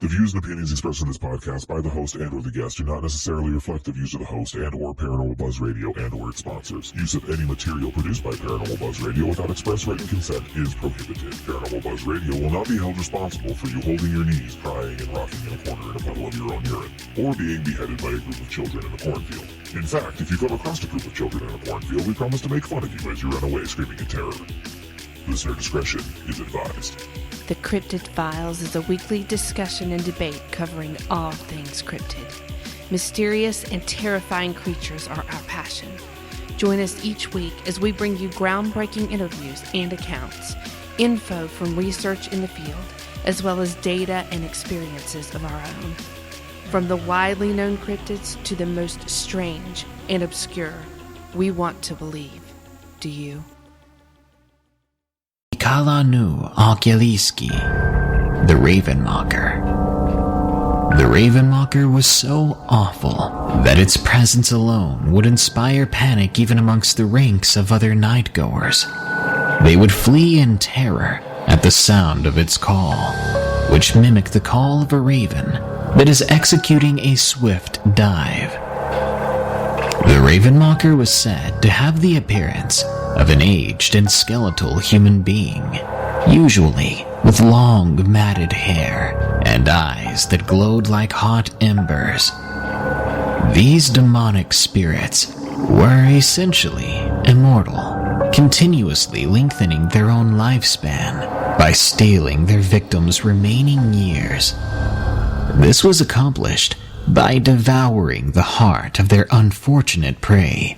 The views and opinions expressed in this podcast by the host and or the guest do not necessarily reflect the views of the host and or Paranormal Buzz Radio and or its sponsors. Use of any material produced by Paranormal Buzz Radio without express written consent is prohibited. Paranormal Buzz Radio will not be held responsible for you holding your knees, crying, and rocking in a corner in a puddle of your own urine, or being beheaded by a group of children in a cornfield. In fact, if you come across a group of children in a cornfield, we promise to make fun of you as you run away screaming in terror. Listener discretion is advised. The Cryptid Files is a weekly discussion and debate covering all things cryptid. Mysterious and terrifying creatures are our passion. Join us each week as we bring you groundbreaking interviews and accounts, info from research in the field, as well as data and experiences of our own. From the widely known cryptids to the most strange and obscure, we want to believe. Do you? Kalanu Okulieski, the Ravenmocker. The Ravenmocker was so awful that its presence alone would inspire panic even amongst the ranks of other nightgoers. They would flee in terror at the sound of its call, which mimicked the call of a raven that is executing a swift dive. The Ravenmocker was said to have the appearance of an aged and skeletal human being, usually with long matted hair and eyes that glowed like hot embers. These demonic spirits were essentially immortal, continuously lengthening their own lifespan by stealing their victims' remaining years. This was accomplished by devouring the heart of their unfortunate prey.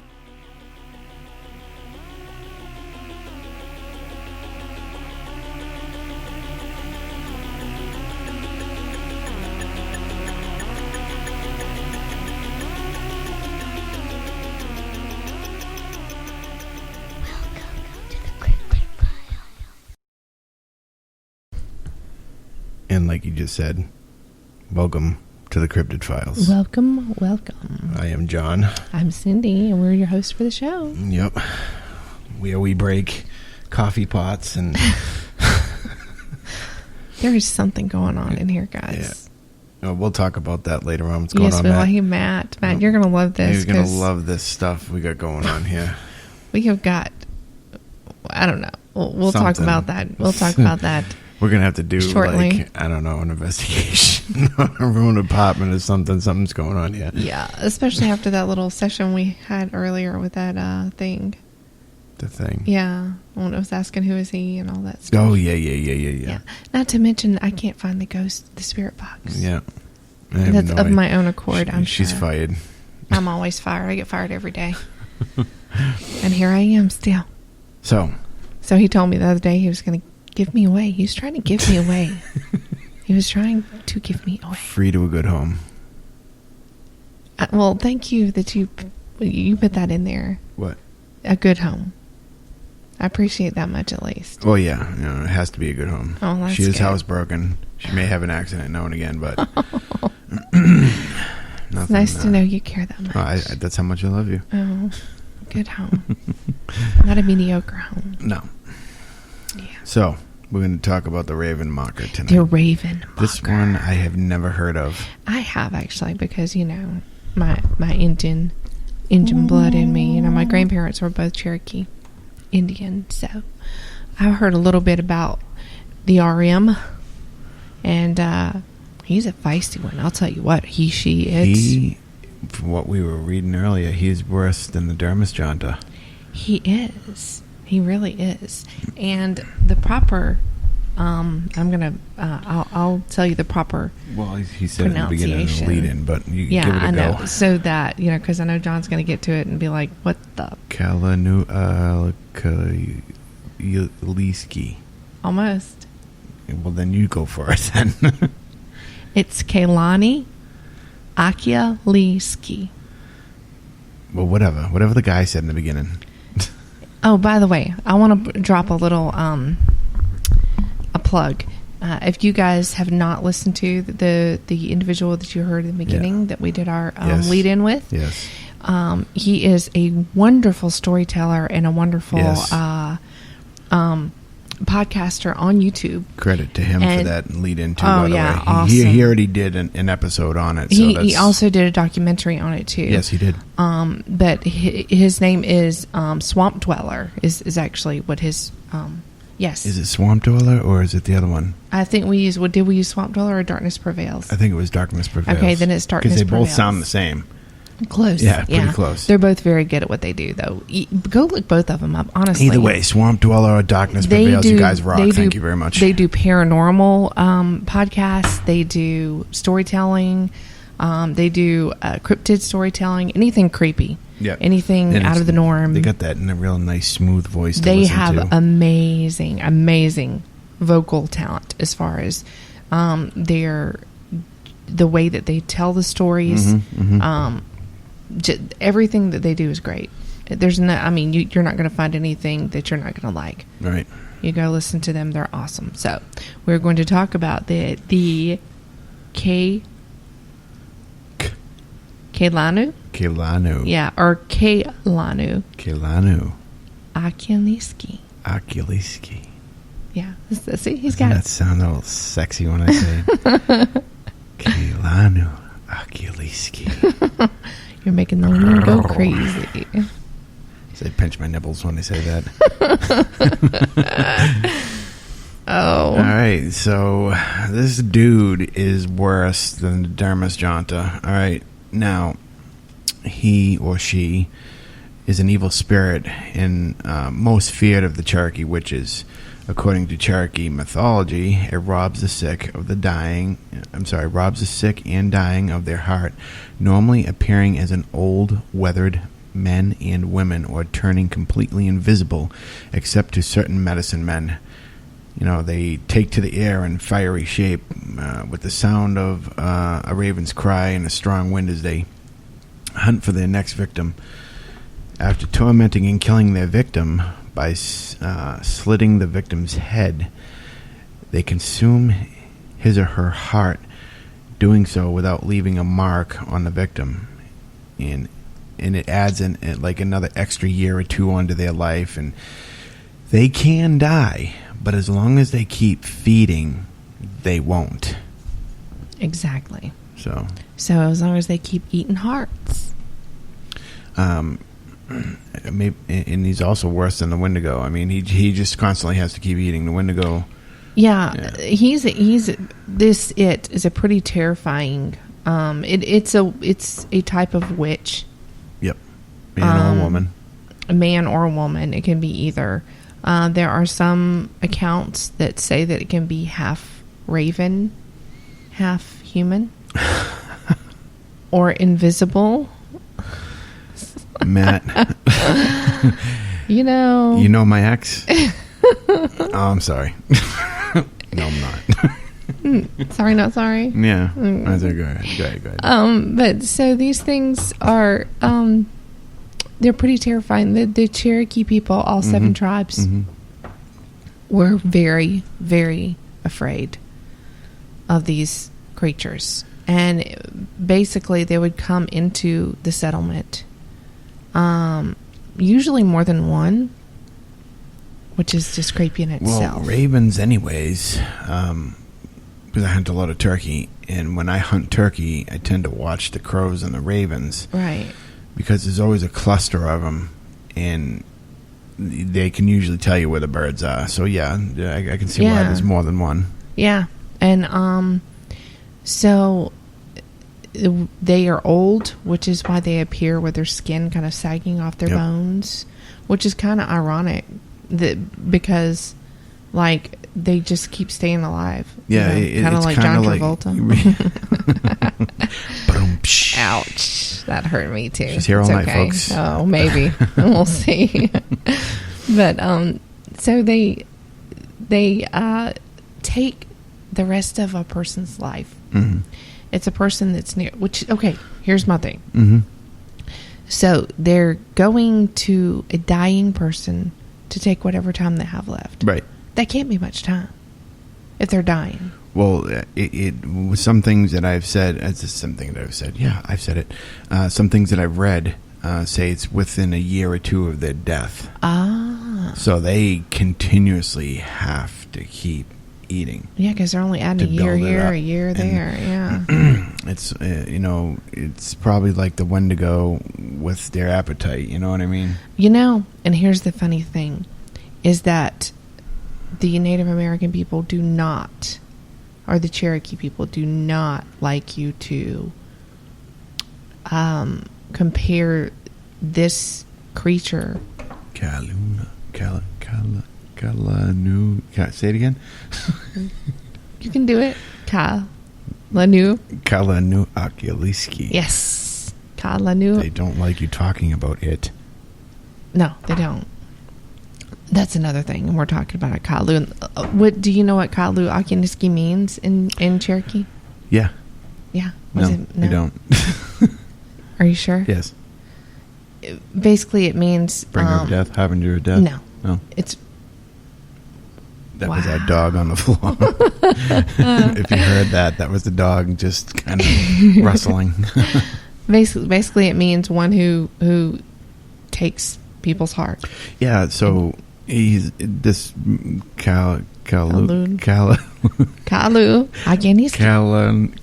And like you just said, welcome to the Cryptid Files. Welcome. I am John. I'm Cindy, and we're your host for the show. Yep. We break coffee pots and... There is something going on in here, guys. Yeah. We'll talk about that later on. What's going on, Matt? Matt? Hey, Matt, you're going to love this. You're going to love this stuff we got going on here. We have got... I don't know. We'll talk about that. We'll talk about that. We're going to have to do, shortly. like, I don't know, an investigation on our own apartment or something. Something's going on here. Yeah, especially after that little session we had earlier with that thing. The thing. Yeah. When it was asking who is he and all that stuff. Oh, yeah. Not to mention, I can't find the spirit box. Yeah. That's of my own accord, I'm sure. She's fired. I'm always fired. I get fired every day. And here I am still. So he told me the other day he was going to give me away. He was trying to give me away. He was trying to give me away. Free to a good home. Well, thank you that you put that in there. What? A good home. I appreciate that much at least. Well, yeah. It has to be a good home. Oh, that's She is good. housebroken. She may have an accident now and again, but... It's nice to know you care that much. That's how much I love you. Oh, good home. Not a mediocre home. No. Yeah. So, we're going to talk about the Ravenmocker tonight. The Ravenmocker. This one I have never heard of. I have, actually, because, my Indian blood in me. My grandparents were both Cherokee Indian, so I heard a little bit about the RM, and he's a feisty one. I'll tell you what, From what we were reading earlier, he's worse than the Dermisjonta. He is. He really is. And the proper, I'll tell you the proper Well, he said in the beginning of the lead-in, but you give it a go. I know. So that, because I know John's going to get to it and be like, what the? Kalanu Okulieski. Almost. Well, then you go for it then. It's Kalani Okulieski. Well, whatever the guy said in the beginning. Oh, by the way, I want to drop a little a plug. If you guys have not listened to the individual that you heard in the beginning that we did our lead-in with, yes, he is a wonderful storyteller and a wonderful podcaster on YouTube. Credit to him for And- that lead into. Oh, by the yeah, way. awesome. He already did an episode on it. So He also did a documentary on it too. yes, he did. But his name is Swamp Dweller. Is actually what his yes. Is it Swamp Dweller or is it the other one? I think we use. Did we use Swamp Dweller or Darkness Prevails? I think it was Darkness Prevails. Okay, then it's Darkness because they both Prevails. sound the same. Close. Yeah, pretty close. They're both very good at what they do, though. Go look both of them up. Honestly, Either way, Swamp Dweller or Darkness Prevails, you guys rock. Thank you very much. They do paranormal podcasts. They do storytelling. They do cryptid storytelling. Anything creepy. Yeah. Anything And out of the norm. They got that in a real nice, smooth voice to They listen have to. amazing vocal talent as far as the way that they tell the stories. Everything that they do is great. There's no, I mean, you're not going to find anything that you're not going to like. Right. You go listen to them; they're awesome. So, we're going to talk about the Keilanu, Keilanu. yeah, or Keilanu Keilanu. Akiliski. Akiliski. Yeah, see, he's got That it. sounds a little sexy when I say it. Keilanu Akiliski. You're making the women go crazy. So they pinch my nipples when they say that. Oh. All right, so this dude is worse than the Dermis Jonta. All right, now he or she is an evil spirit and most feared of the Cherokee witches. According to Cherokee mythology, it robs the sick and dying of their heart, normally appearing as an old, weathered men and women, or turning completely invisible, except to certain medicine men. You know, they take to the air in fiery shape, with the sound of a raven's cry and a strong wind as they hunt for their next victim. After tormenting and killing their victim by slitting the victim's head, they consume his or her heart, doing so without leaving a mark on the victim. And it adds like another extra year or two onto their life, and they can die, but as long as they keep feeding, they won't. Exactly. So as long as they keep eating hearts. maybe, and he's also worse than the Wendigo. I mean, he just constantly has to keep eating. The Wendigo. Yeah. It is a pretty terrifying. It's a type of witch. Yep, man or woman. A man or a woman. It can be either. There are some accounts that say that it can be half raven, half human, or invisible. Matt, You know my ex? Oh, I'm sorry. No, I'm not. Sorry, not sorry. Yeah. I said, go ahead. But so these things are, they're pretty terrifying. The Cherokee people, all 7 tribes, were very, very afraid of these creatures. And basically, they would come into the settlement, usually more than one, which is just creepy in itself. Well, ravens anyways, because I hunt a lot of turkey, and when I hunt turkey, I tend to watch the crows and the ravens. Right. Because there's always a cluster of them, and they can usually tell you where the birds are. So, yeah, I can see why there's more than one. Yeah. And so they are old, which is why they appear with their skin kind of sagging off their bones, which is kind of ironic because, like, they just keep staying alive. Yeah, kind of like John Travolta. Ouch. That hurt me too. She's here all night, folks. Oh, maybe. We'll see. But so they take the rest of a person's life. Mm-hmm. It's a person that's near, which, okay, here's my thing. Mm-hmm. So they're going to a dying person to take whatever time they have left. Right. That can't be much time if they're dying. Well, it was some things that I've said. It's just something that I've said. Yeah, I've said it. Some things that I've read. say it's within a year or two of their death. Ah. So they continuously have to keep eating. Yeah, because they're only adding a To year build it here, up. a year And- there. Yeah. It's it's probably like the Wendigo with their appetite. You know what I mean? And here's the funny thing, is that the Native American people do not, or the Cherokee people do not like you to compare this creature. Kaluna, Kalanu. Say it again. You can do it. Kalanu. Kalanu Akiliski. Yes. Kalanu. They don't like you talking about it. No, they don't. That's another thing, and we're talking about a Kalu. What do you know what Kalu Akiniski means in Cherokee? Yeah. Yeah. No, you don't. Are you sure? Yes. Basically, it means Bringer of death, harbinger of death. No. No. It's That was our dog on the floor. If you heard that, that was the dog just kind of rustling. basically it means one who takes people's heart. Yeah, so he's this Kalu Kalu Akiniski.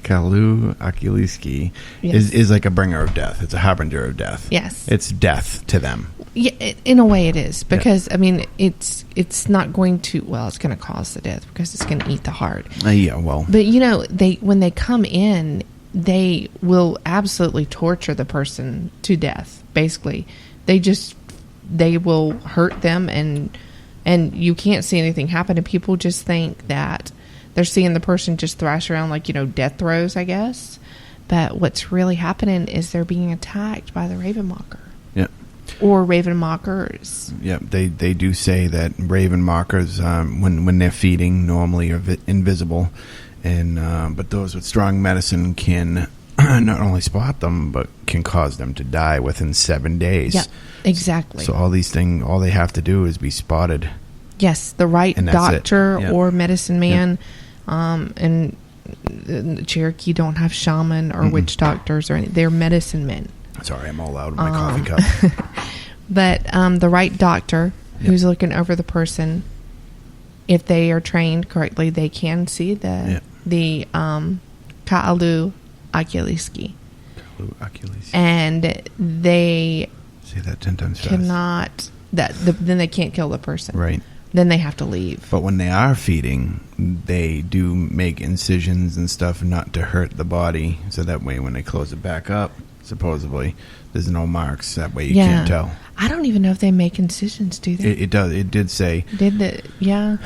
Kalu Akiliski Yes. is like a bringer of death. It's a harbinger of death. Yes. It's death to them. Yeah, in a way it is, because I mean it's not going to, well, it's going to cause the death because it's going to eat the heart. Yeah, well. But when they come in, they will absolutely torture the person to death. Basically, they will hurt them, and you can't see anything happen, and people just think that they're seeing the person just thrash around like death throes, I guess. But what's really happening is they're being attacked by the Ravenmocker. Yeah. Or Ravenmockers. Yeah, they do say that raven mockers, when they're feeding, normally are invisible, and but those with strong medicine can not only spot them, but can cause them to die within 7 days. Yeah, exactly. So all they have to do is be spotted. Yes, the right And that's doctor it. Yeah. or medicine man, and the Cherokee don't have shaman or witch doctors or anything. They're medicine men. Sorry, I'm all out of my coffee cup. But the right doctor who's looking over the person, if they are trained correctly, they can see the Ka'alu Akiliski. And they Say that 10 times fast. cannot, then they can't kill the person. Right. Then they have to leave. But when they are feeding, they do make incisions and stuff not to hurt the body. So that way when they close it back up, supposedly, there's no marks. That way you can't tell. I don't even know if they make incisions, do they? It does. It did say. Yeah.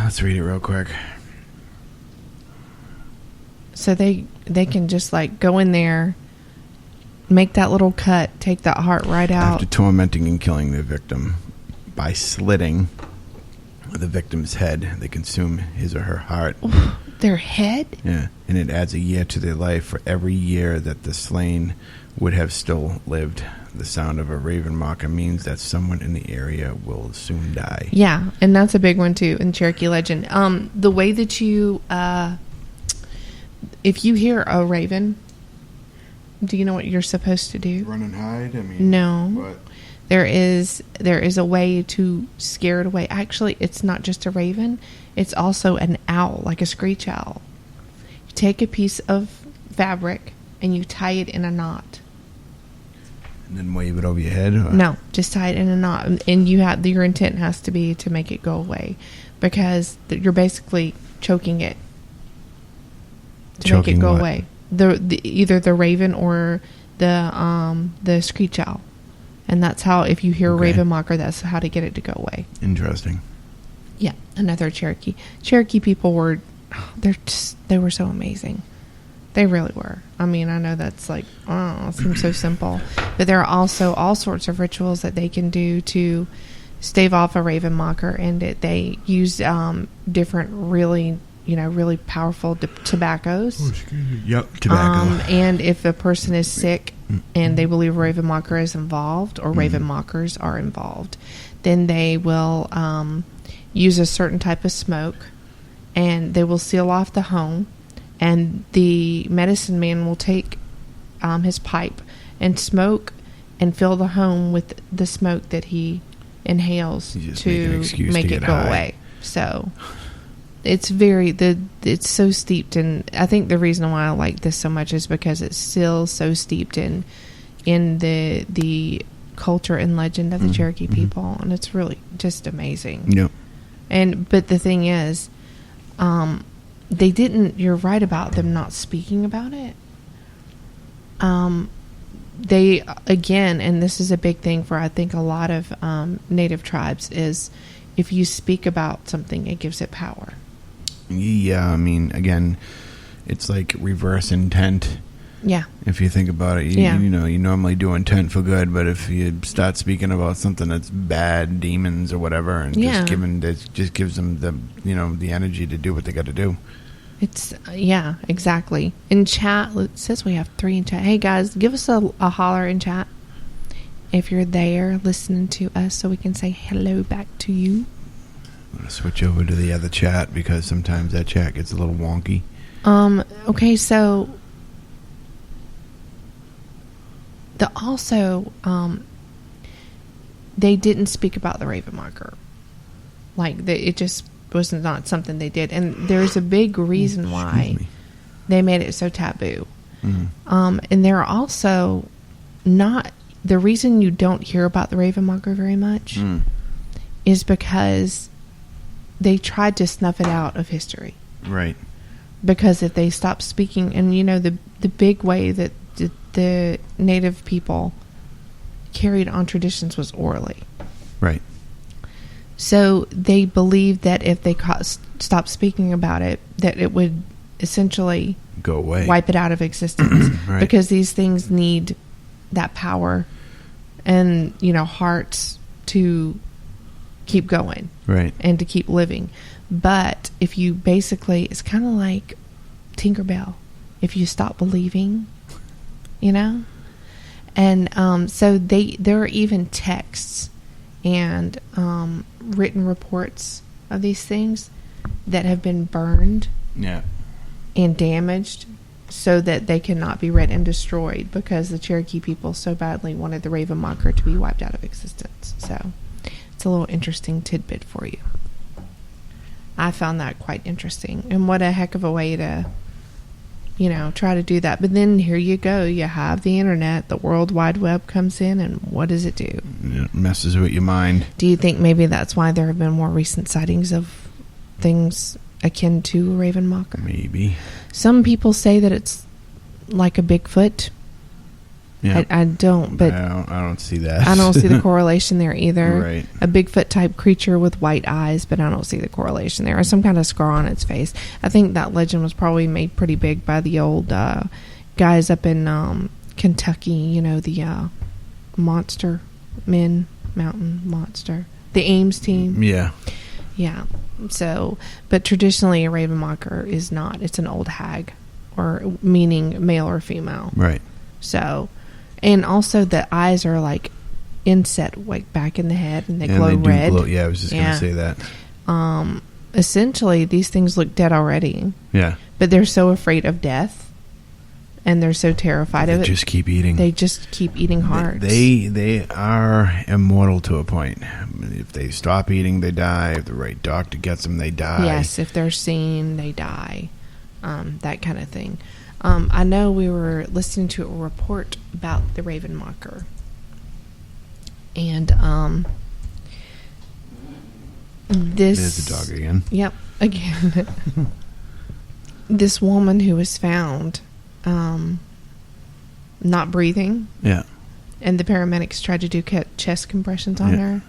Let's read it real quick. So they can just like go in there, make that little cut, take that heart right out. After tormenting and killing the victim by slitting the victim's head, they consume his or her heart. Their head? Yeah, and it adds a year to their life for every year that the slain would have still lived. The sound of a raven mocker means that someone in the area will soon die. Yeah, and that's a big one too in Cherokee legend. The way that you, if you hear a raven, do you know what you're supposed to do? Run and hide? I mean, No. what? There is a way to scare it away. Actually, it's not just a raven. It's also an owl, like a screech owl. You take a piece of fabric and you tie it in a knot. And then wave it over your head? Or? No, just tie it in a knot, and your intent has to be to make it go away, because you're basically choking it to make it Choking go what? away. Either the raven or the screech owl, and that's how, if you hear a Okay. raven mocker, that's how to get it to go away. Interesting. Yeah, another Cherokee people were they were so amazing. They really were. I mean, I know that's like, oh, it seems so simple. But there are also all sorts of rituals that they can do to stave off a raven mocker, and they use different really powerful tobaccos. Yep, tobacco. And if a person is sick and they believe a raven mocker is involved, or raven mockers are involved, then they will use a certain type of smoke, and they will seal off the home. And the medicine man will take his pipe and smoke and fill the home with the smoke that he inhales You just make an to excuse make to it get go high. away. So it's it's so steeped in. I think the reason why I like this so much is because it's still so steeped in the culture and legend of the Cherokee people, and it's really just amazing. Yep. But the thing is, they didn't. You're right about them not speaking about it. They again, and this is a big thing for I think a lot of Native tribes is if you speak about something, it gives it power. Yeah, I mean, again, it's like reverse intent. Yeah, If you think about it, Yeah. you know, you normally do intent for good, but if you start speaking about something that's bad, demons or whatever, and Yeah. just gives them the, you know, the energy to do what they got to do. it's yeah, exactly. In chat, it says we have 3 in chat. Hey guys, give us a holler in chat if you're there listening to us, so we can say hello back to you. I'm gonna switch over to the other chat because sometimes that chat gets a little wonky. Okay, so they didn't speak about the Raven Marker. It just was not something they did, and there's a big reason why Excuse me. they made it so taboo. Mhm. And they're also not the reason you don't hear about the Raven Marker very much is because they tried to snuff it out of history. Right. Because if they stop speaking, and you know the big way that the Native people carried on traditions was orally. Right. So they believed that if they stopped speaking about it, that it would essentially Go away. wipe it out of existence. Right. Because these things need that power and, you know, hearts to keep going Right. and to keep living. But if you basically, it's kind of like Tinkerbell. If you stop believing, you know? And so there are even texts and written reports of these things that have been burned Yeah. and damaged so that they cannot be read and destroyed because the Cherokee people so badly wanted the Raven Marker to be wiped out of existence. So it's a little interesting tidbit for you. I found that quite interesting, and what a heck of a way to, you know, try to do that. But then here you go, you have the internet, the World Wide Web comes in, and what does it do? It messes with your mind. Do you think maybe that's why there have been more recent sightings of things akin to a Raven Mocker? Maybe. Some people say that it's like a Bigfoot. Yeah. I don't, but I don't see that. I don't see the correlation there either. Right. A Bigfoot type creature with white eyes, but I don't see the correlation there. Or some kind of scar on its face. I think that legend was probably made pretty big by the old guys up in Kentucky, you know, the Monster Men, Mountain Monster. The Ames team. Yeah. Yeah. So, but traditionally a Raven Mocker is not. It's an old hag, or meaning male or female. Right. So, and also the eyes are like inset, like back in the head, and they And glow they do red. glow. Yeah, I was just Yeah. going to say that. Essentially, these things look dead already, Yeah. but they're so afraid of death, and they're so terrified They of it. just keep eating. They just keep eating hearts. They are immortal to a point. If they stop eating, they die. If the right doctor gets them, they die. Yes, if they're seen, they die. That kind of thing. I know we were listening to a report about the Raven Mocker. And this... There's the dog again. Yep, again. This woman who was found not breathing, Yeah. and the paramedics tried to do chest compressions on Yeah. her.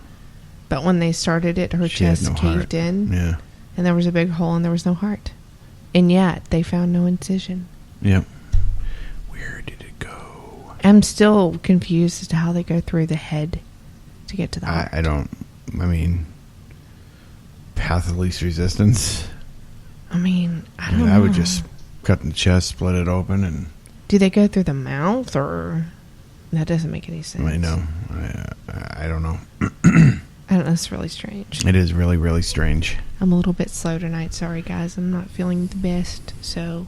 But when they started it, her She had chest no caved heart. in. Yeah. And there was a big hole and there was no heart. And yet, they found no incision. Yep. Where did it go? I'm still confused as to how they go through the head to get to the heart. I don't. I mean, path of least resistance. I mean, I I don't mean, know. I would just cut the chest, split it open, and Do they go through the mouth, or... That doesn't make any sense. I know. I don't know. I don't know. It's really strange. It is really, really strange. I'm a little bit slow tonight. Sorry, guys. I'm not feeling the best. So,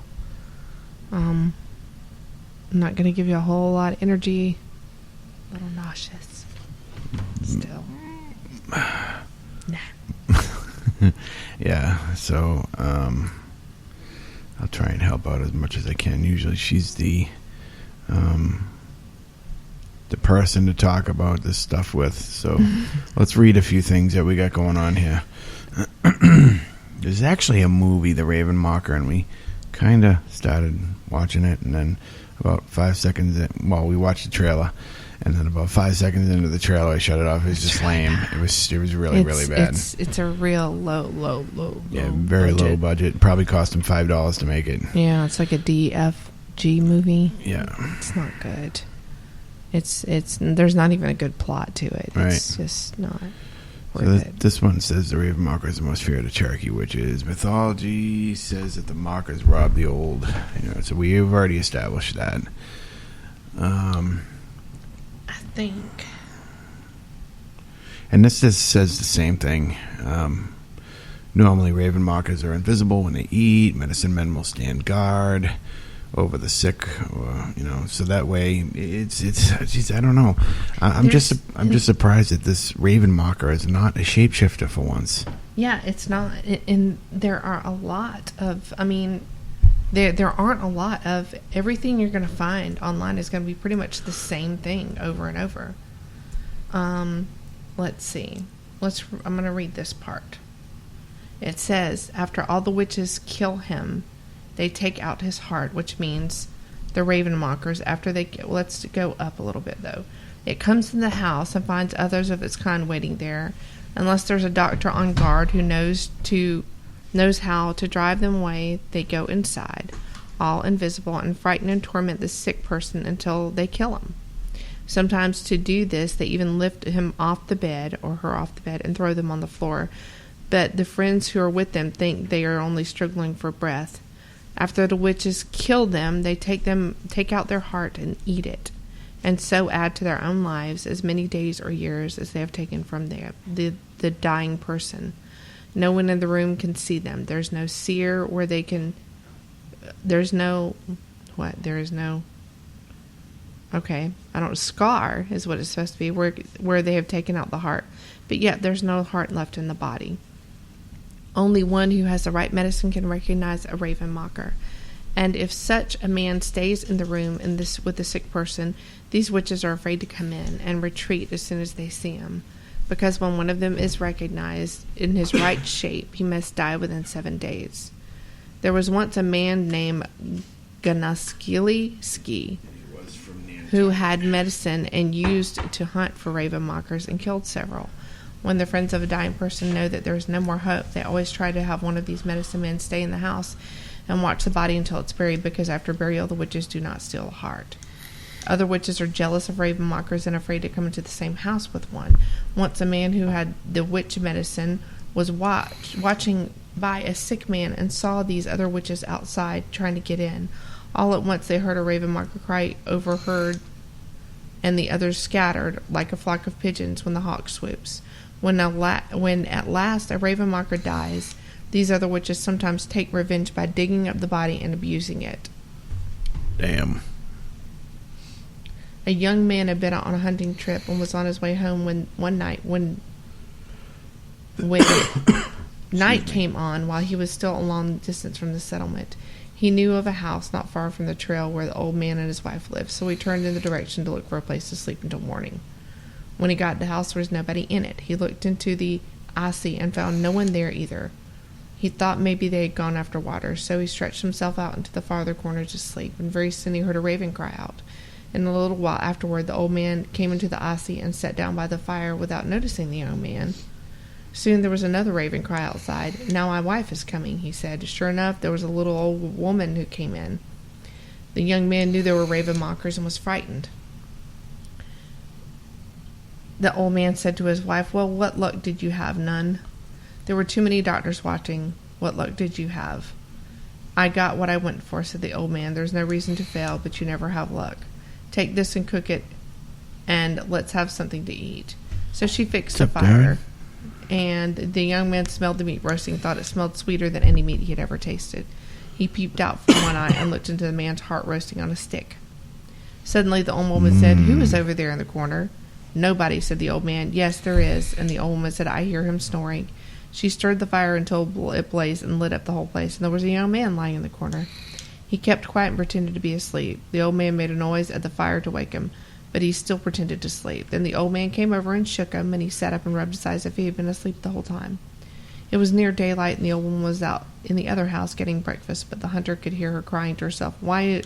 I'm not going to give you a whole lot of energy A little nauseous. Still. Nah. Yeah, so I'll try and help out as much as I can. Usually she's the person to talk about this stuff with. So let's read a few things that we got going on here. There's actually a movie, The Raven Mocker, and we kind of started watching it, and then about 5 seconds we watched the trailer, and then about 5 seconds into the trailer I shut it off. It was just lame. It was really bad. It's a real low very budget. low budget. Probably cost them $5 to make it. Yeah, it's like a DFG movie. Yeah, it's not good. It's there's not even a good plot to it. Right. It's just not so worth it. This one says the Raven Mocker is the most feared of Cherokee witches. Mythology says that the Mockers robbed the old. So we've already established that. I think. And this just says the same thing. Normally, Raven Mockers are invisible when they eat. Medicine men will stand guard over the sick, so that way it's. Geez, I don't know. I'm just surprised that this Raven Mocker is not a shapeshifter for once. Yeah, it's not, and there are a lot of. I mean, there aren't a lot of everything you're going to find online is going to be pretty much the same thing over and over. Let's see. I'm going to read this part. It says, after all the witches kill him, they take out his heart, which means the Raven Mockers, after they... Let's go up a little bit, though. It comes in the house and finds others of its kind waiting there. Unless there's a doctor on guard who knows how to drive them away, they go inside, all invisible, and frighten and torment the sick person until they kill him. Sometimes to do this, they even lift him off the bed, or her off the bed, and throw them on the floor. But the friends who are with them think they are only struggling for breath. After the witches kill them, they take out their heart and eat it, and so add to their own lives as many days or years as they have taken from the dying person. No one in the room can see them. There's no seer where they can... scar is what it's supposed to be, where they have taken out the heart. But yet there's no heart left in the body. Only one who has the right medicine can recognize a Raven Mocker. And if such a man stays in the room with the sick person, these witches are afraid to come in and retreat as soon as they see him. Because when one of them is recognized in his right shape, he must die within 7 days. There was once a man named Ganaskili who had medicine and used to hunt for Raven Mockers and killed several. When the friends of a dying person know that there is no more hope, they always try to have one of these medicine men stay in the house and watch the body until it's buried, because after burial the witches do not steal the heart. Other witches are jealous of Raven Mockers and afraid to come into the same house with one. Once a man who had the witch medicine was watching by a sick man and saw these other witches outside trying to get in. All at once they heard a Raven Mocker cry overheard, and the others scattered like a flock of pigeons when the hawk swoops. When at last a Raven Mocker dies, these other witches sometimes take revenge by digging up the body and abusing it. Damn. A young man had been out on a hunting trip and was on his way home one night when night came on while he was still a long distance from the settlement. He knew of a house not far from the trail where the old man and his wife lived, so he turned in the direction to look for a place to sleep until morning. When he got to the house, there was nobody in it. He looked into the Asi and found no one there either. He thought maybe they had gone after water, so he stretched himself out into the farther corner to sleep, and very soon he heard a raven cry out. And a little while afterward, the old man came into the Asi and sat down by the fire without noticing the young man. Soon there was another raven cry outside. "Now my wife is coming," he said. Sure enough, there was a little old woman who came in. The young man knew there were Raven Mockers and was frightened. The old man said to his wife, "Well, what luck did you have, nun?" "There were too many doctors watching. What luck did you have?" "I got what I went for," said the old man. "There's no reason to fail, but you never have luck. Take this and cook it, and let's have something to eat." So she fixed a fire, and the young man smelled the meat roasting, thought it smelled sweeter than any meat he had ever tasted. He peeped out from one eye and looked into the man's heart roasting on a stick. Suddenly the old woman said, "Who is over there in the corner?" "Nobody," said the old man. "Yes, there is." And the old woman said, "I hear him snoring." She stirred the fire until it blazed and lit up the whole place, and there was a young man lying in the corner. He kept quiet and pretended to be asleep. The old man made a noise at the fire to wake him, but he still pretended to sleep. Then the old man came over and shook him, and he sat up and rubbed his eyes as if he had been asleep the whole time. It was near daylight, and the old woman was out in the other house getting breakfast, but the hunter could hear her crying to herself. Why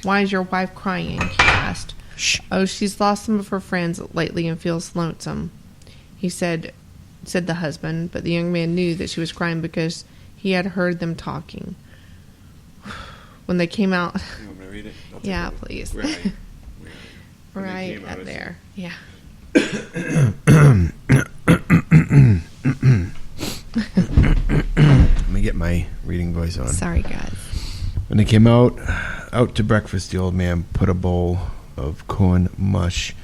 is your wife crying?" he asked. Shh. "Oh, she's lost some of her friends lately and feels lonesome," he said the husband, but the young man knew that she was crying because he had heard them talking. When they came out... You want me to read it? I'll take Yeah, it. please. Where are you? When they Right came out, up it's- there. Yeah. Let me get my reading voice on. Sorry, guys. When they came out to breakfast, the old man put a bowl of corn mush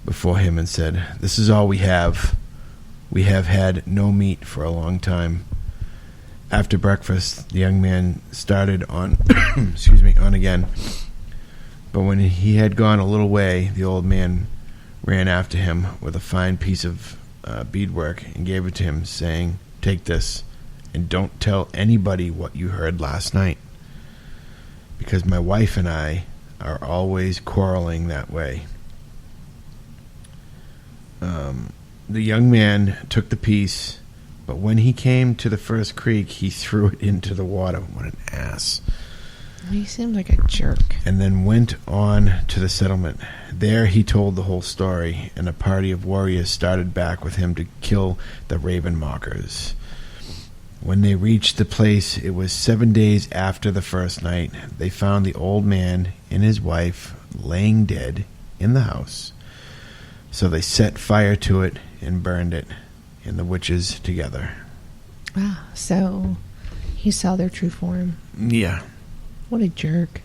before him and said, "This is all we have. We have had no meat for a long time." After breakfast, the young man started on, on again. But when he had gone a little way, the old man ran after him with a fine piece of beadwork and gave it to him, saying, "Take this, and don't tell anybody what you heard last night, because my wife and I are always quarreling that way." The young man took the piece, but when he came to the first creek, he threw it into the water. What an ass. He seemed like a jerk. And then went on to the settlement. There he told the whole story, and a party of warriors started back with him to kill the Raven Mockers. When they reached the place, it was 7 days after the first night. They found the old man and his wife laying dead in the house. So they set fire to it and burned it, and the witches together. Ah, so he saw their true form. Yeah. What a jerk.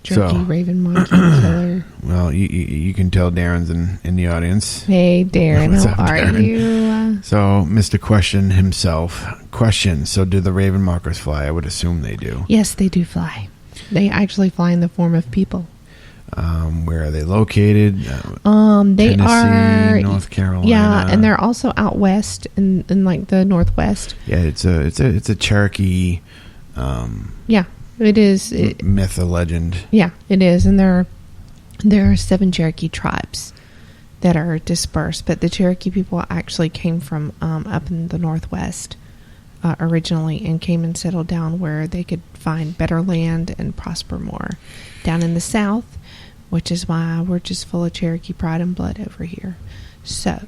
Jerky So- Raven monkey killer. Well, you can tell Darren's in the audience. Hey, Darren, What's how up, are Darren? you? So, Mr. Question himself. Question. So, do the Raven Mockers fly? I would assume they do. Yes, they do fly. They actually fly in the form of people. Where are they located? They Tennessee, are North Carolina. Yeah, and they're also out west in like the northwest. Yeah, it's a Cherokee Yeah, it is. myth, a legend. Yeah, it is, and there are 7 Cherokee tribes that are dispersed, but the Cherokee people actually came from up in the northwest originally, and came and settled down where they could find better land and prosper more. Down in the south, which is why we're just full of Cherokee pride and blood over here. So,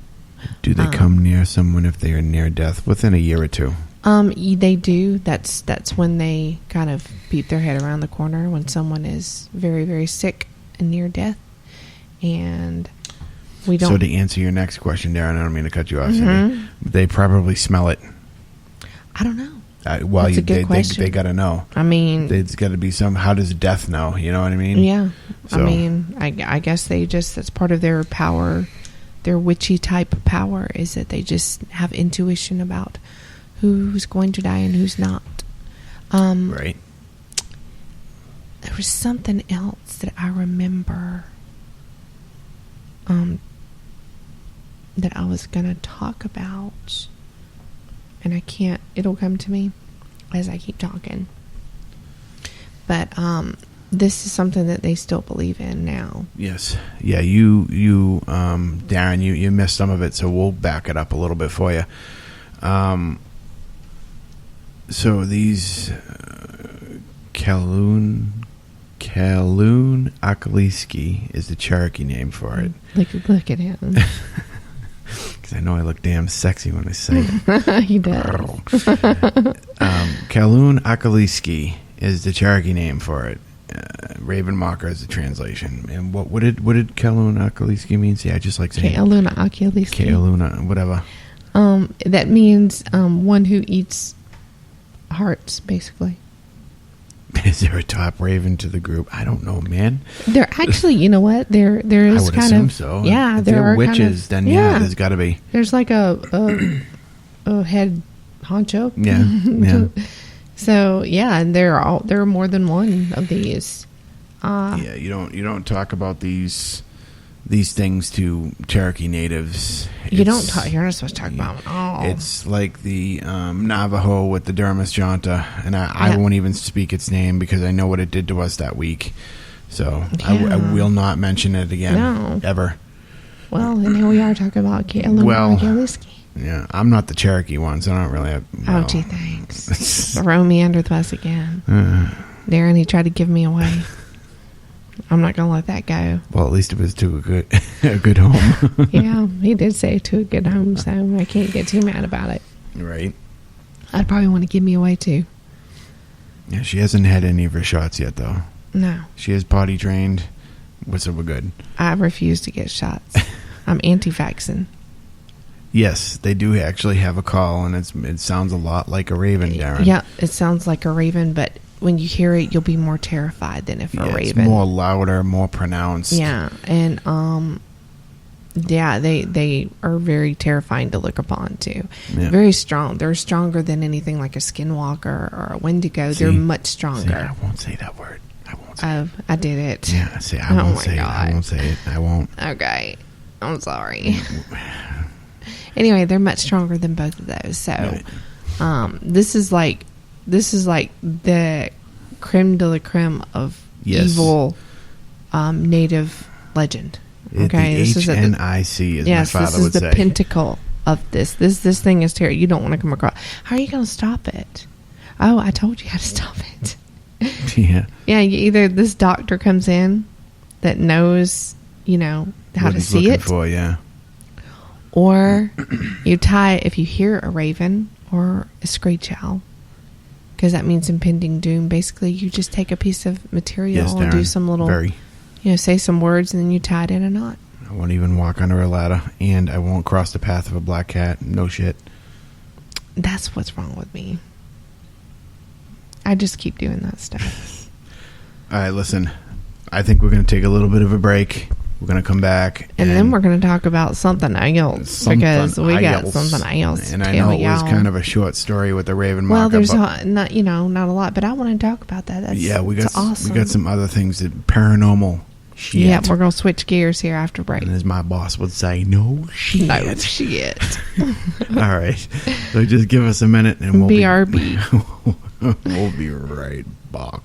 Do they come near someone if they are near death within a year or two? they do. That's when they kind of peep their head around the corner when someone is very, very sick and near death, and we don't. So to answer your next question, Darren, I don't mean to cut you off, Cindy, they probably smell it. I don't know. Well, That's a good they question. got to know. I mean, There's got to be some. How does death know? You know what I mean? yeah. So- I mean, I guess that's part of their power, their witchy type of power, is that they just have intuition about who's going to die and who's not. Right. There was something else that I remember that I was going to talk about, and I can't. It'll come to me as I keep talking. But this is something that they still believe in now. Yes. Yeah. You Darren, you missed some of it, so we'll back it up a little bit for you. So these Kaloon Akaliski is the Cherokee name for it. Look at him. Because I know I look damn sexy when I say it. He does. Kaloon Akaliski is the Cherokee name for it. Raven Mocker is the translation. And what did Kaloon Akaliski mean? See, I just like saying Kealuna Akaliski. Kealuna, whatever. That means one who eats hearts, basically. Is there a top raven to the group? I don't know, man. They're actually, you know what? There I is would kind assume of so. Yeah, If there they're are witches, kind of, then yeah, there's got to be. There's like a head honcho. Yeah, yeah. So yeah, and there are more than one of these. Yeah, you don't talk about these things to Cherokee natives. You don't It's- talk. You're not supposed to talk about them at all. It's like the Navajo with the Dermis Jonta, and I Yeah. won't even speak its name because I know what it did to us that week. So I Yeah. will not mention it again, No. ever. well, and here we are talking about Caitlin Well- Galiski. Yeah, I'm not the Cherokee one, so I don't really have. Oh, gee, thanks. Throw me under the bus again. Darren, he tried to give me away. I'm not gonna let that go. Well, at least it was to a good home, Yeah, he did say to a good home, so I can't get too mad about it. right? I'd probably want to give me away too. Yeah, she hasn't had any of her shots yet, though. No, She is potty trained, so we're good. I refuse to get shots. I'm anti-vaccine. Yes, they do actually have a call, and it sounds a lot like a raven, Darren. Yeah, it sounds like a raven, but when you hear it, you'll be more terrified than if a Yeah, raven. it's more louder, more pronounced. Yeah, and yeah, they are very terrifying to look upon too. Yeah. Very strong. They're stronger than anything like a skinwalker or a wendigo. See? They're much See, stronger. I won't say that word. I won't say Oh, I did it. Yeah, see, I Oh won't my say it. I God. won't say it. I won't. Okay, I'm sorry. Anyway, they're much stronger than both of those. So, Right. this is like the creme de la creme of Yes. evil native legend. Okay, The this is at the- HNIC, as yes, my this father is would the say. pinnacle of this. This thing is terrible. You don't want to come across. How are you going to stop it? Oh, I told you how to stop it. Yeah. Yeah, either this doctor comes in that knows, how What to he's see looking it, for, yeah. or you tie. If you hear a raven or a screech owl, because that means impending doom. Basically, you just take a piece of material Yes, and Darren. do some little, Very. say some words, and then you tie it in a knot. I won't even walk under a ladder, and I won't cross the path of a black cat. No shit. That's what's wrong with me. I just keep doing that stuff. All right, listen. I think we're going to take a little bit of a break. We're going to come back. And then we're going to talk about something else because we got something else. And to I know tell it was y'all. kind of a short story with the Raven Marker. Well, there's but not a lot, but I want to talk about that. That's we got awesome. we got some other things that paranormal shit. Yeah, we're gonna switch gears here after break. And as my boss would say, no shit. No shit. All right. So just give us a minute and we'll BRB. we'll be right back.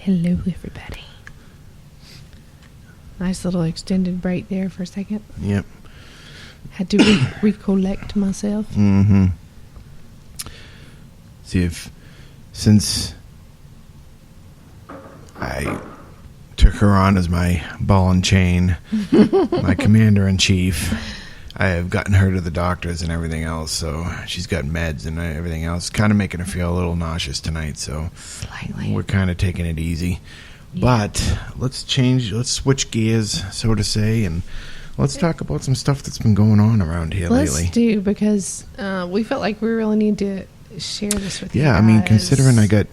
Hello, everybody. Nice little extended break there for a second. Yep. Had to recollect myself. Mm-hmm. See since I took her on as my ball and chain, my commander-in-chief, I have gotten her to the doctors and everything else, so she's got meds and everything else. Kind of making her feel a little nauseous tonight, so Slightly. we're kind of taking it easy. But let's switch gears, so to say, and let's talk about some stuff that's been going on around here Let's lately. do, because we felt like we really need to share this with you Yeah, I guys. mean, considering I got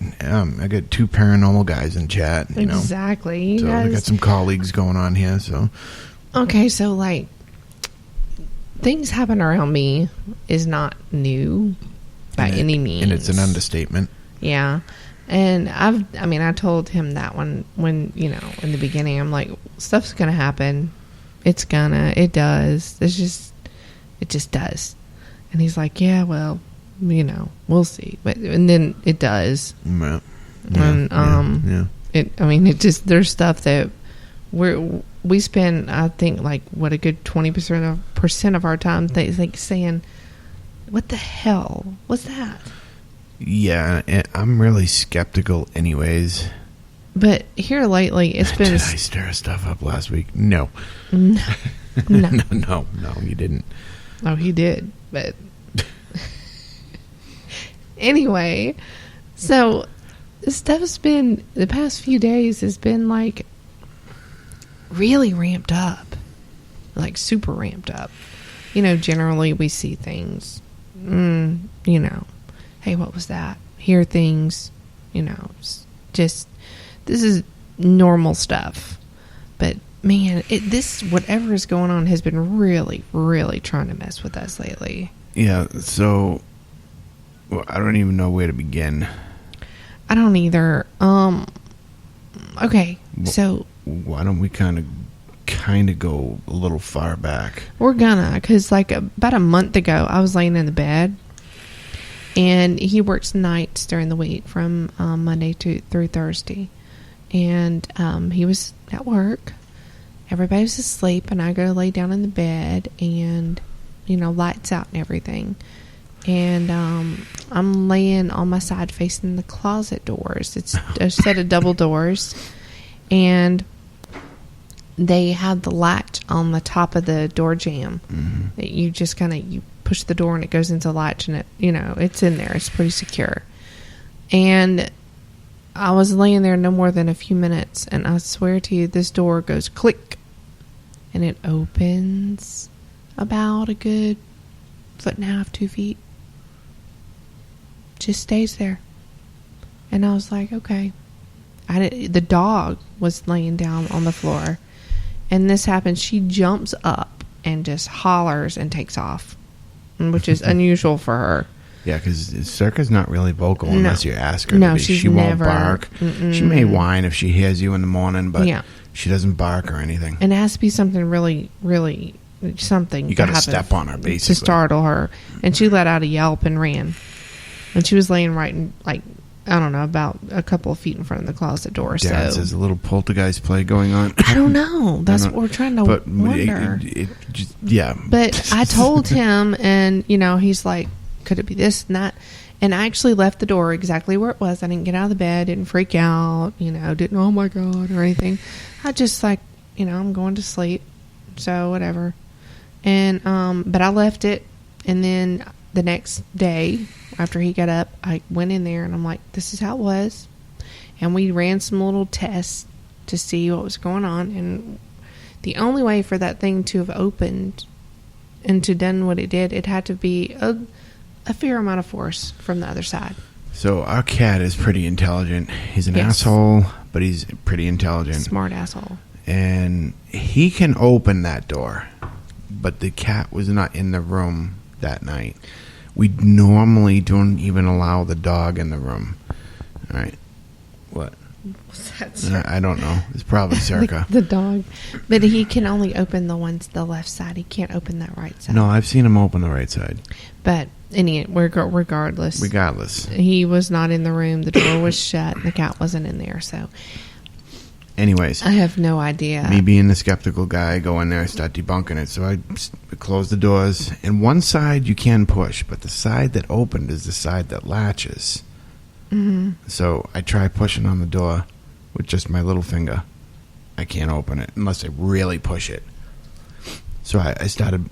two paranormal guys in chat, you know. Exactly. You So I got guys, some colleagues going on here, so okay, so like things happen around me is not new by any means. and it's an understatement. Yeah. And I told him that when in the beginning, I'm like, stuff's going to happen. It does. It just does. And he's like, yeah, well, we'll see. And then it does. Yeah. And, yeah. There's stuff that we spend, I think, like what a good 20% of our time like saying, what the hell? What's that? Yeah, and I'm really skeptical anyways. But here lately, it's been... Did I stir stuff up last week? No. No. No, you didn't. Oh, he did. But anyway, so stuff's been... The past few days has been like really ramped up. Like super ramped up. Generally we see things, hey, what was that? Hear things, just, this is normal stuff. But man, whatever is going on has been really, really trying to mess with us lately. Yeah, so I don't even know where to begin. I don't either. Okay, so why don't we kind of go a little far back? we're gonna, because like about a month ago, I was laying in the bed. And he works nights during the week from Monday through Thursday. And he was at work. Everybody was asleep. And I go lay down in the bed. And, lights out and everything. And I'm laying on my side facing the closet doors. It's a set of double doors. And they have the latch on the top of the door jamb. Mm-hmm. That you just you push the door and it goes into the latch, and it, it's in there. It's pretty secure. And I was laying there no more than a few minutes, and I swear to you, this door goes click, and it opens about a good 1.5 to 2 feet. Just stays there. And I was like, okay. The dog was laying down on the floor, and this happens. She jumps up and just hollers and takes off, which is unusual for her. Yeah, because Circa's not really vocal unless you ask her. No, to be. She won't bark. She may whine if she hears you in the morning, but she doesn't bark or anything. And it has to be something really, really something. You got to step on her, basically, to startle her. And she let out a yelp and ran. And she was laying right in, like, I don't know, about a couple of feet in front of the closet door. Dad says a little poltergeist play going on. I don't know. That's what we're trying to wonder. But I told him, and, he's like, could it be this and that? And I actually left the door exactly where it was. I didn't get out of the bed, didn't freak out, didn't, oh my God, or anything. I just I'm going to sleep. So whatever. And, but I left it. And then the next day, after he got up, I went in there and I'm like, this is how it was. And we ran some little tests to see what was going on. And the only way for that thing to have opened and to done what it did, it had to be a fair amount of force from the other side. So our cat is pretty intelligent. He's an asshole, but he's pretty intelligent. Smart asshole. And he can open that door, but the cat was not in the room that night. We normally don't even allow the dog in the room. All right. What? What's that, sir? I don't know. It's probably Circa. the dog. But he can only open the left side. He can't open that right side. No, I've seen him open the right side. But Regardless. He was not in the room. The door was shut. And the cat wasn't in there. So, Anyways, I have no idea. me being the skeptical guy, I go in there, start debunking it. So I close the doors. And one side you can push, but the side that opened is the side that latches. Mm-hmm. So I try pushing on the door with just my little finger. I can't open it unless I really push it. So I started,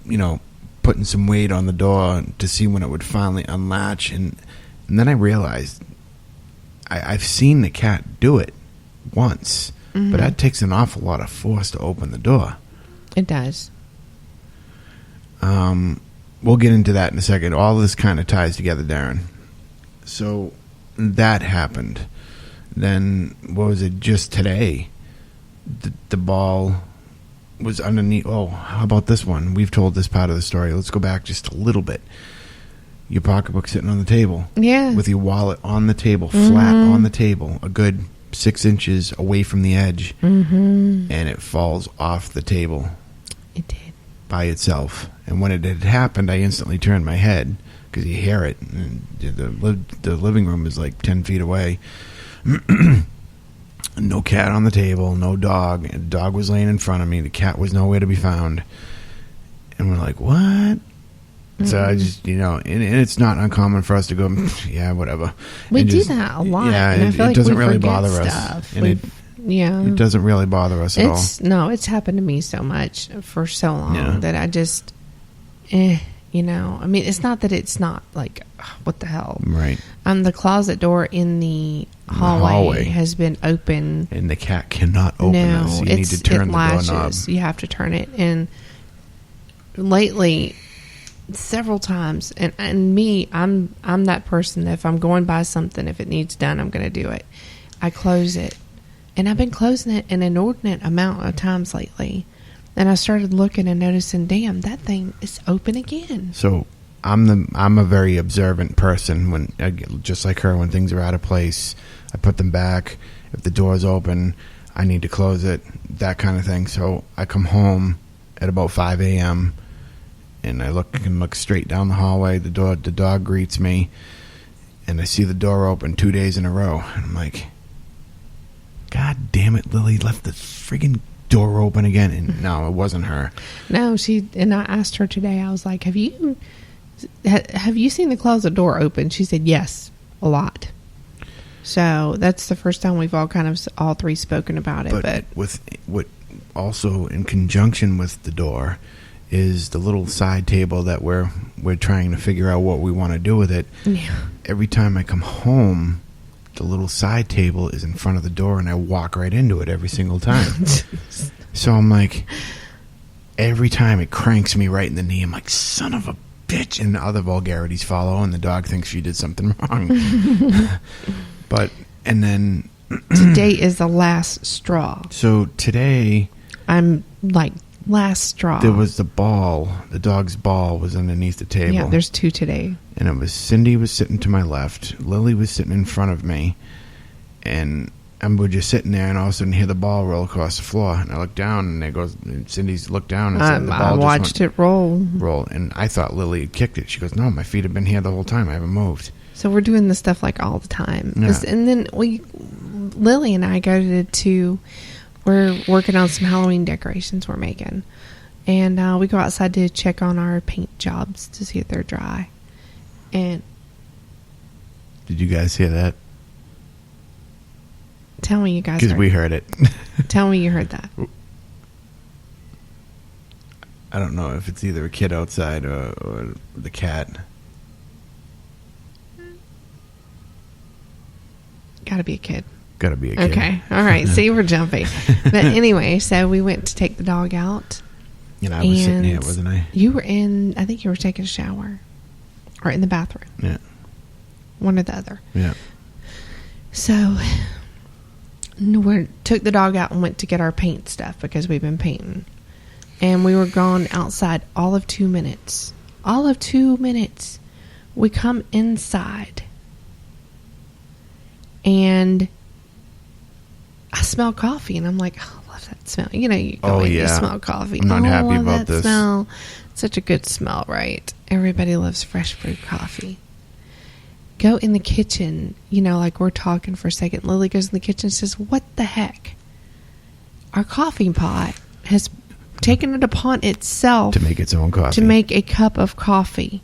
putting some weight on the door to see when it would finally unlatch. And then I realized I've seen the cat do it once. Mm-hmm. But that takes an awful lot of force to open the door. It does. We'll get into that in a second. All this kind of ties together, Darren. So that happened. Then, what was it, just today? The ball was underneath. Oh, how about this one? We've told this part of the story. Let's go back just a little bit. Your pocketbook sitting on the table. Yeah. With your wallet on the table, flat on the table, a good 6 inches away from the edge. Mm-hmm. And it falls off the table. It did. By itself. And when it had happened, I instantly turned my head because you hear it. And the living room is like 10 feet away. No cat on the table, no dog. The dog was laying in front of me. The cat was nowhere to be found. And we're like, what? Mm-hmm. So I just, and it's not uncommon for us to go, yeah, whatever. We and do just, that a lot. Yeah, and I feel it like doesn't we really forget bother stuff. us. And it doesn't really bother us at all. No, it's happened to me so much for so long that I just, I mean, it's not that it's not like, what the hell? Right. The closet door in the hallway has been open. And the cat cannot open it, so you need to turn the doorknob. You have to turn it. And lately, several times, and me, I'm that person that if I'm going by something, if it needs done, I'm going to do it. I close it. And I've been closing it an inordinate amount of times lately. And I started looking and noticing, damn, that thing is open again. So I'm a very observant person. When just like her, when things are out of place, I put them back. If the door's open, I need to close it. That kind of thing. So I come home at about 5 a.m. and I look straight down the hallway. The dog greets me, and I see the door open 2 days in a row. And I'm like, God damn it, Lily left the friggin' door open again. And no, it wasn't her. No, and I asked her today, I was like, have you seen the closet door open? She said, yes, a lot. So that's the first time we've all three spoken about it. But with what also in conjunction with the door is the little side table that we're trying to figure out what we want to do with it. Yeah. Every time I come home, the little side table is in front of the door, and I walk right into it every single time. So I'm like, every time it cranks me right in the knee. I'm like, son of a bitch, and other vulgarities follow, and the dog thinks she did something wrong. And then today is the last straw. So today, I'm like, last straw. there was the dog's ball was underneath the table. Yeah, there's two today. And it was Cindy was sitting to my left, Lily was sitting in front of me, and we're just sitting there, and all of a sudden hear the ball roll across the floor, and I look down, and there goes Cindy's looked down, and said the ball I watched it roll, and I thought Lily had kicked it. She goes, no, my feet have been here the whole time. I haven't moved. So we're doing this stuff like all the time. Yeah. And then Lily and I we're working on some Halloween decorations we're making. And we go outside to check on our paint jobs to see if they're dry. And did you guys hear that? Tell me you guys Because we heard it. Tell me you heard that. I don't know if it's either a kid outside or the cat. Gotta be a kid. Gotta be a kid. Okay. All right. See, we're jumping. But anyway, so we went to take the dog out. And I was sitting here, wasn't I? You were I think you were taking a shower. Or in the bathroom. Yeah. One or the other. Yeah. So we took the dog out and went to get our paint stuff because we've been painting. And we were gone outside all of 2 minutes. All of 2 minutes. We come inside. And I smell coffee. And I'm like, oh, I love that that smell. You know, you go Oh, in, you yeah. smell coffee. I'm not I happy love about that this. Smell. Such a good smell, right? Everybody loves fresh brewed coffee. Go in the kitchen, you know, like we're talking for a second. Lily goes in the kitchen and says, "What the heck? Our coffee pot has taken it upon itself To make its own coffee. to make a cup of coffee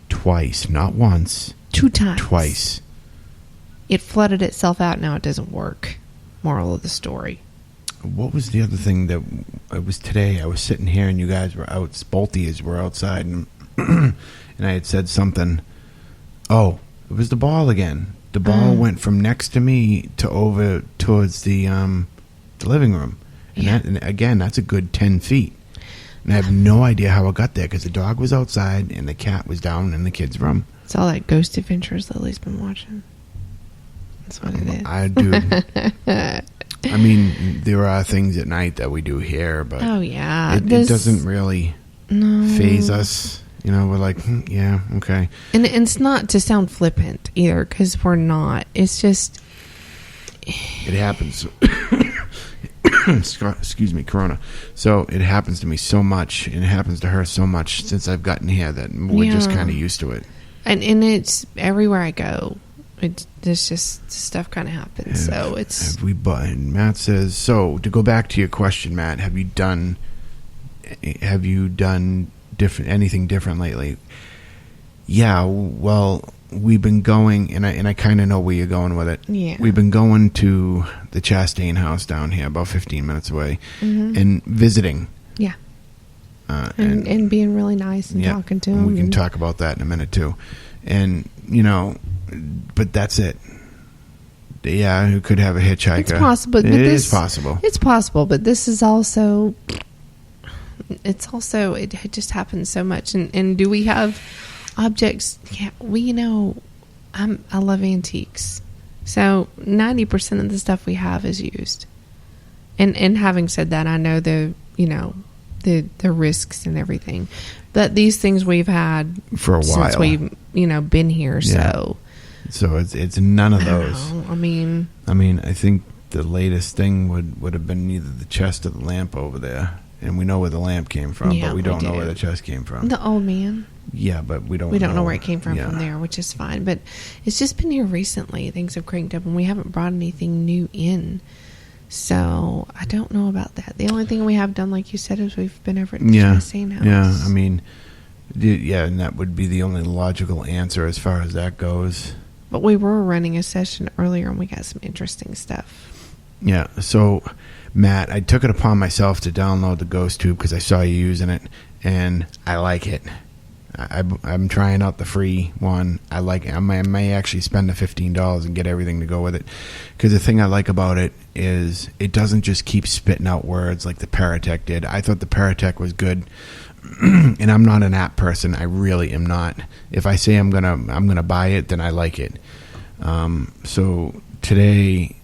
Twice, not once. 2 times. Twice. It flooded itself out. Now it doesn't work. Moral of the story. What was the other thing that it was today? I was sitting here and you guys were out. Both of you were outside, and and I had said something. Oh, it was the ball again. The ball went from next to me to over towards the living room, and, Yeah. and again, that's a good 10 feet. And I have no idea how it got there because the dog was outside and the cat was down in the kids' room. It's all that Ghost Adventures Lily's been watching. That's what it is. I do. I mean, there are things at night that we do here, but Oh yeah, it doesn't really phase us. You know, we're like, yeah, okay. and it's not to sound flippant either, because we're not. It's just It happens. Excuse me, Corona. So it happens to me so much, and it happens to her so much since I've gotten here that we're just Yeah. kind of used to it. and it's everywhere I go. There's just stuff kind of happens. So it's Have we? And Matt says so. To go back to your question, Matt, have you done anything different lately? Yeah. Well, we've been going, and I kind of know where you're going with it. Yeah. We've been going to the Chastain house down here, about 15 minutes away, Mm-hmm. and visiting. yeah, and being really nice and Yeah, talking to and him. we can talk about that in a minute too. And you know, but that's it. Yeah, who could have a hitchhiker? It's possible. But It is this, possible. It's possible, but this is also. It's also it just happens so much. And do we have objects? Yeah, I love antiques, so 90% of the stuff we have is used. And having said that, I know the risks and everything, but these things we've had For a while. since we've been here. Yeah. So So it's none of I don't those. know. I mean, I think the latest thing would have been either the chest or the lamp over there. And we know where the lamp came from, Yeah, but we we don't know do. where the chest came from. the old man. Yeah, but we don't know where it came from Yeah. there, which is fine. But it's just been here recently. Things have cranked up, and we haven't brought anything new in. So I don't know about that. The only thing we have done, like you said, is we've been over at the Yeah. Chastain house. Yeah, I mean, yeah, and that would be the only logical answer as far as that goes. But we were running a session earlier, and we got some interesting stuff. Yeah, so Matt, I took it upon myself to download the Ghost Tube because I saw you using it, and I like it. I'm trying out the free one. I like it. I may actually spend the $15 and get everything to go with it, because the thing I like about it is it doesn't just keep spitting out words like the Paratech did. I thought the Paratech was good, and I'm not an app person. I really am not. If I say I'm gonna buy it, then I like it. So today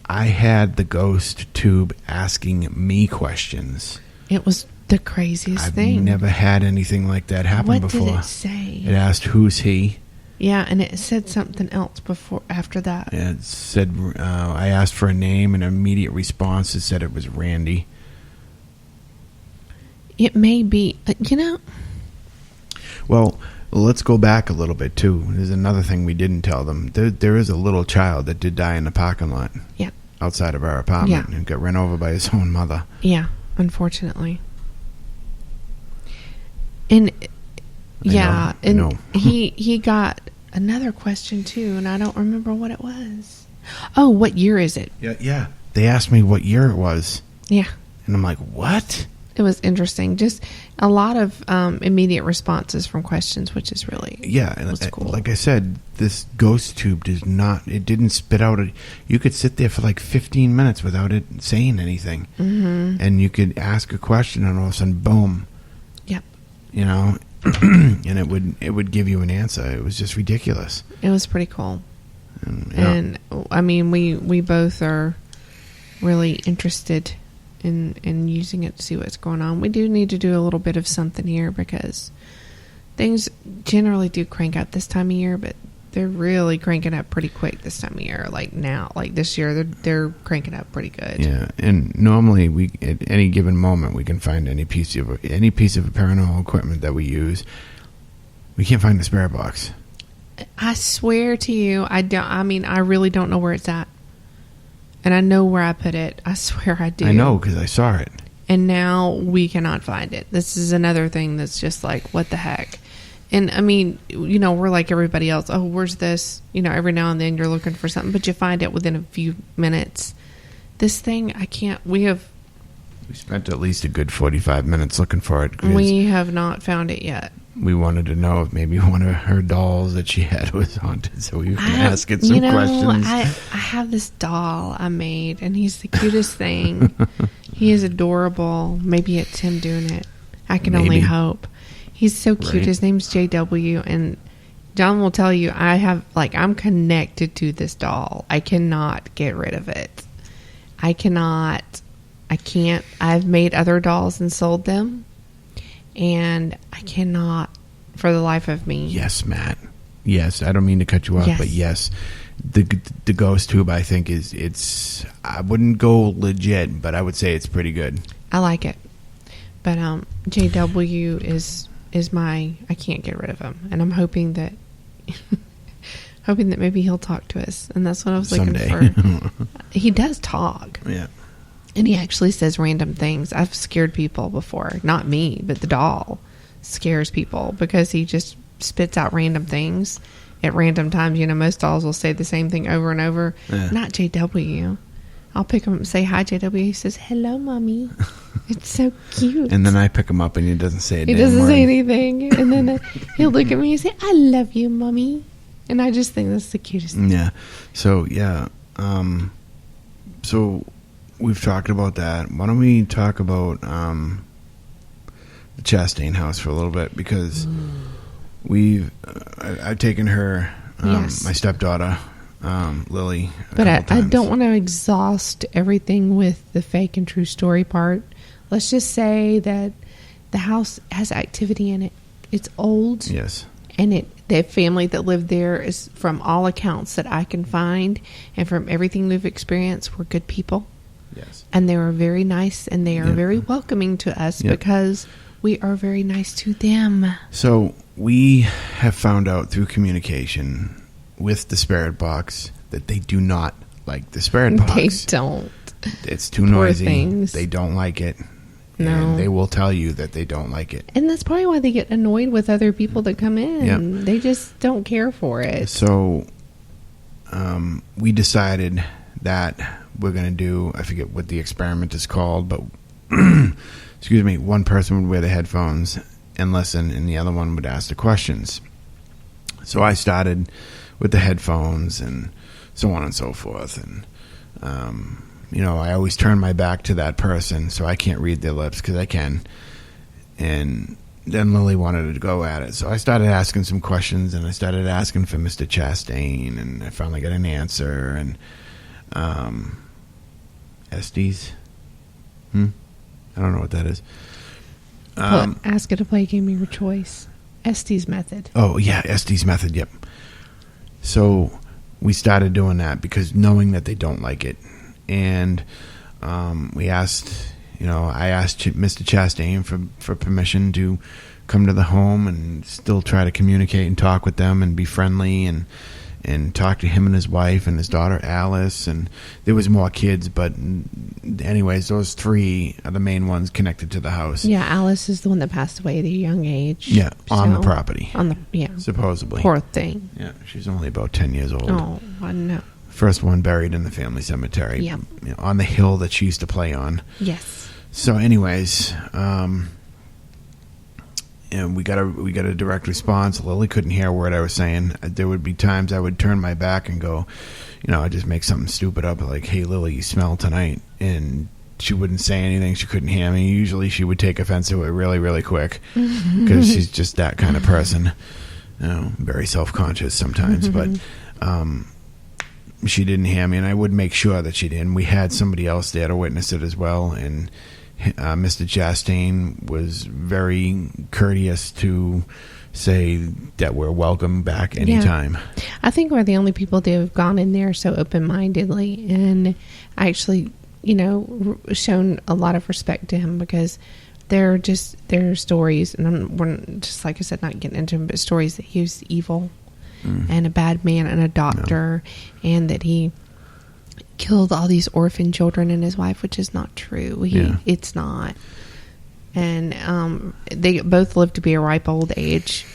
I had the Ghost Tube asking me questions. It was the craziest I've thing. never had anything like that happen What before. did it say? It asked, "Who's he?" Yeah, and it said something else after that. It said, I asked for a name, and an immediate response it said it was Randy. It may be, Well, let's go back a little bit too. There's another thing we didn't tell them. There is a little child that did die in the parking lot. Yeah. Outside of our apartment, Yeah. and got run over by his own mother. Yeah, unfortunately. And yeah, I know. he got another question too, and I don't remember what it was. Oh, what year is it? Yeah. They asked me what year it was, Yeah, and I'm like, "What?" it was interesting. Just a lot of immediate responses from questions, which is really Yeah, and was cool. like I said, this Ghost Tube didn't spit out you could sit there for like 15 minutes without it saying anything. Mm-hmm. And you could ask a question and all of a sudden, boom, Yep, and it would give you an answer. It was just ridiculous. it was pretty cool. And, yeah. And I mean, we both are really interested in using it to see what's going on. We do need to do a little bit of something here because things generally do crank up this time of year, but They're really cranking up pretty quick this time of year. Like now, like this year, they're cranking up pretty good. Yeah, and normally we at any given moment we can find any piece of paranormal equipment that we use. We can't find the spirit box. I swear to you, I don't. I mean, I really don't know where it's at, and I know where I put it. I swear I do. I know because I saw it. And now we cannot find it. This is another thing that's just like, what the heck? And I mean, you know, we're like everybody else. Oh, where's this? You know, every now and then you're looking for something, but you find it within a few minutes. This thing, I can't. We spent at least a good 45 minutes looking for it. 'Cause we have not found it yet. we wanted to know if maybe one of her dolls that she had was haunted, so we can ask it some questions. I have this doll I made, and he's the cutest thing. He is adorable. Maybe it's him doing it. I can only Maybe. hope. He's so cute. Right. His name's JW, and John will tell you I'm connected to this doll. I cannot get rid of it. I can't. I've made other dolls and sold them, and I cannot for the life of me. Yes, Matt. Yes, I don't mean to cut you off, Yes. but yes, the ghost tube I think it's I wouldn't go legit, but I would say it's pretty good. I like it. But JW is my, I can't get rid of him, and I'm hoping that maybe he'll talk to us, and that's what I was Someday. looking for. He does talk, Yeah. and he actually says random things. I've scared people before, not me, but the doll scares people because he just spits out random things at random times. You know, most dolls will say the same thing over and over. Yeah. Not JW. I'll pick him up and say hi, JW. He says, "Hello, mommy." It's so cute. And then I pick him up and he doesn't say a He damn doesn't word. say anything. And then he'll look at me and say, "I love you, mommy." And I just think that's the cutest thing. Yeah. So, yeah. So, we've talked about that. Why don't we talk about the Chastain house for a little bit? Because I've taken her, Yes. my stepdaughter, Lily, But I times. don't want to exhaust everything with the fake and true story part. Let's just say that the house has activity in it. It's old. Yes. And the family that lived there is, from all accounts that I can find, and from everything we've experienced, were good people. Yes. And they were very nice, and they are Yep. very welcoming to us Yep. because we are very nice to them. So we have found out through communication with the spirit box that they do not like the spirit box. They don't. It's too Poor noisy. things. They don't like it. No. And they will tell you that they don't like it. And that's probably why they get annoyed with other people that come in. Yep. They just don't care for it. So we decided that we're going to do, I forget what the experiment is called, but excuse me, one person would wear the headphones and listen, and the other one would ask the questions. So I started with the headphones and so on and so forth. And, I always turn my back to that person so I can't read their lips because I can. And then Lily wanted to go at it. So I started asking some questions, and I started asking for Mr. Chastain, and I finally got an answer. And Estes? I don't know what that is. Ask it to play a game of your choice. Estes method. Oh, yeah, Estes method, yep. So we started doing that because knowing that they don't like it. And we asked, I asked Mr. Chastain for permission to come to the home and still try to communicate and talk with them and be friendly and talk to him and his wife and his daughter Alice. And there was more kids, but anyways, those three are the main ones connected to the house. Yeah, Alice is the one that passed away at a young age. Yeah, on the So- property, Yeah. supposedly. Poor thing. Yeah, she's only about 10 years old. Oh, I know. First one buried in the family cemetery. Yep. On the hill that she used to play on. Yes. So, anyways, and we got a direct response. Lily couldn't hear a word I was saying. There would be times I would turn my back and go, I'd just make something stupid up like, "Hey, Lily, you smell tonight," and she wouldn't say anything. She couldn't hear me. Usually, she would take offense to it really, really quick because she's just that kind of person. Very self-conscious sometimes, but. She didn't hear me, and I would make sure that she didn't. We had somebody else there to witness it as well, and Mr. Chastain was very courteous to say that we're welcome back anytime. I think we're the only people that have gone in there so open-mindedly and actually, shown a lot of respect to him, because they're stories, and we're just, like I said, not getting into them, but stories that he was evil and a bad man and a doctor, and that he killed all these orphan children and his wife, which is not true. It's not. And they both lived to be a ripe old age,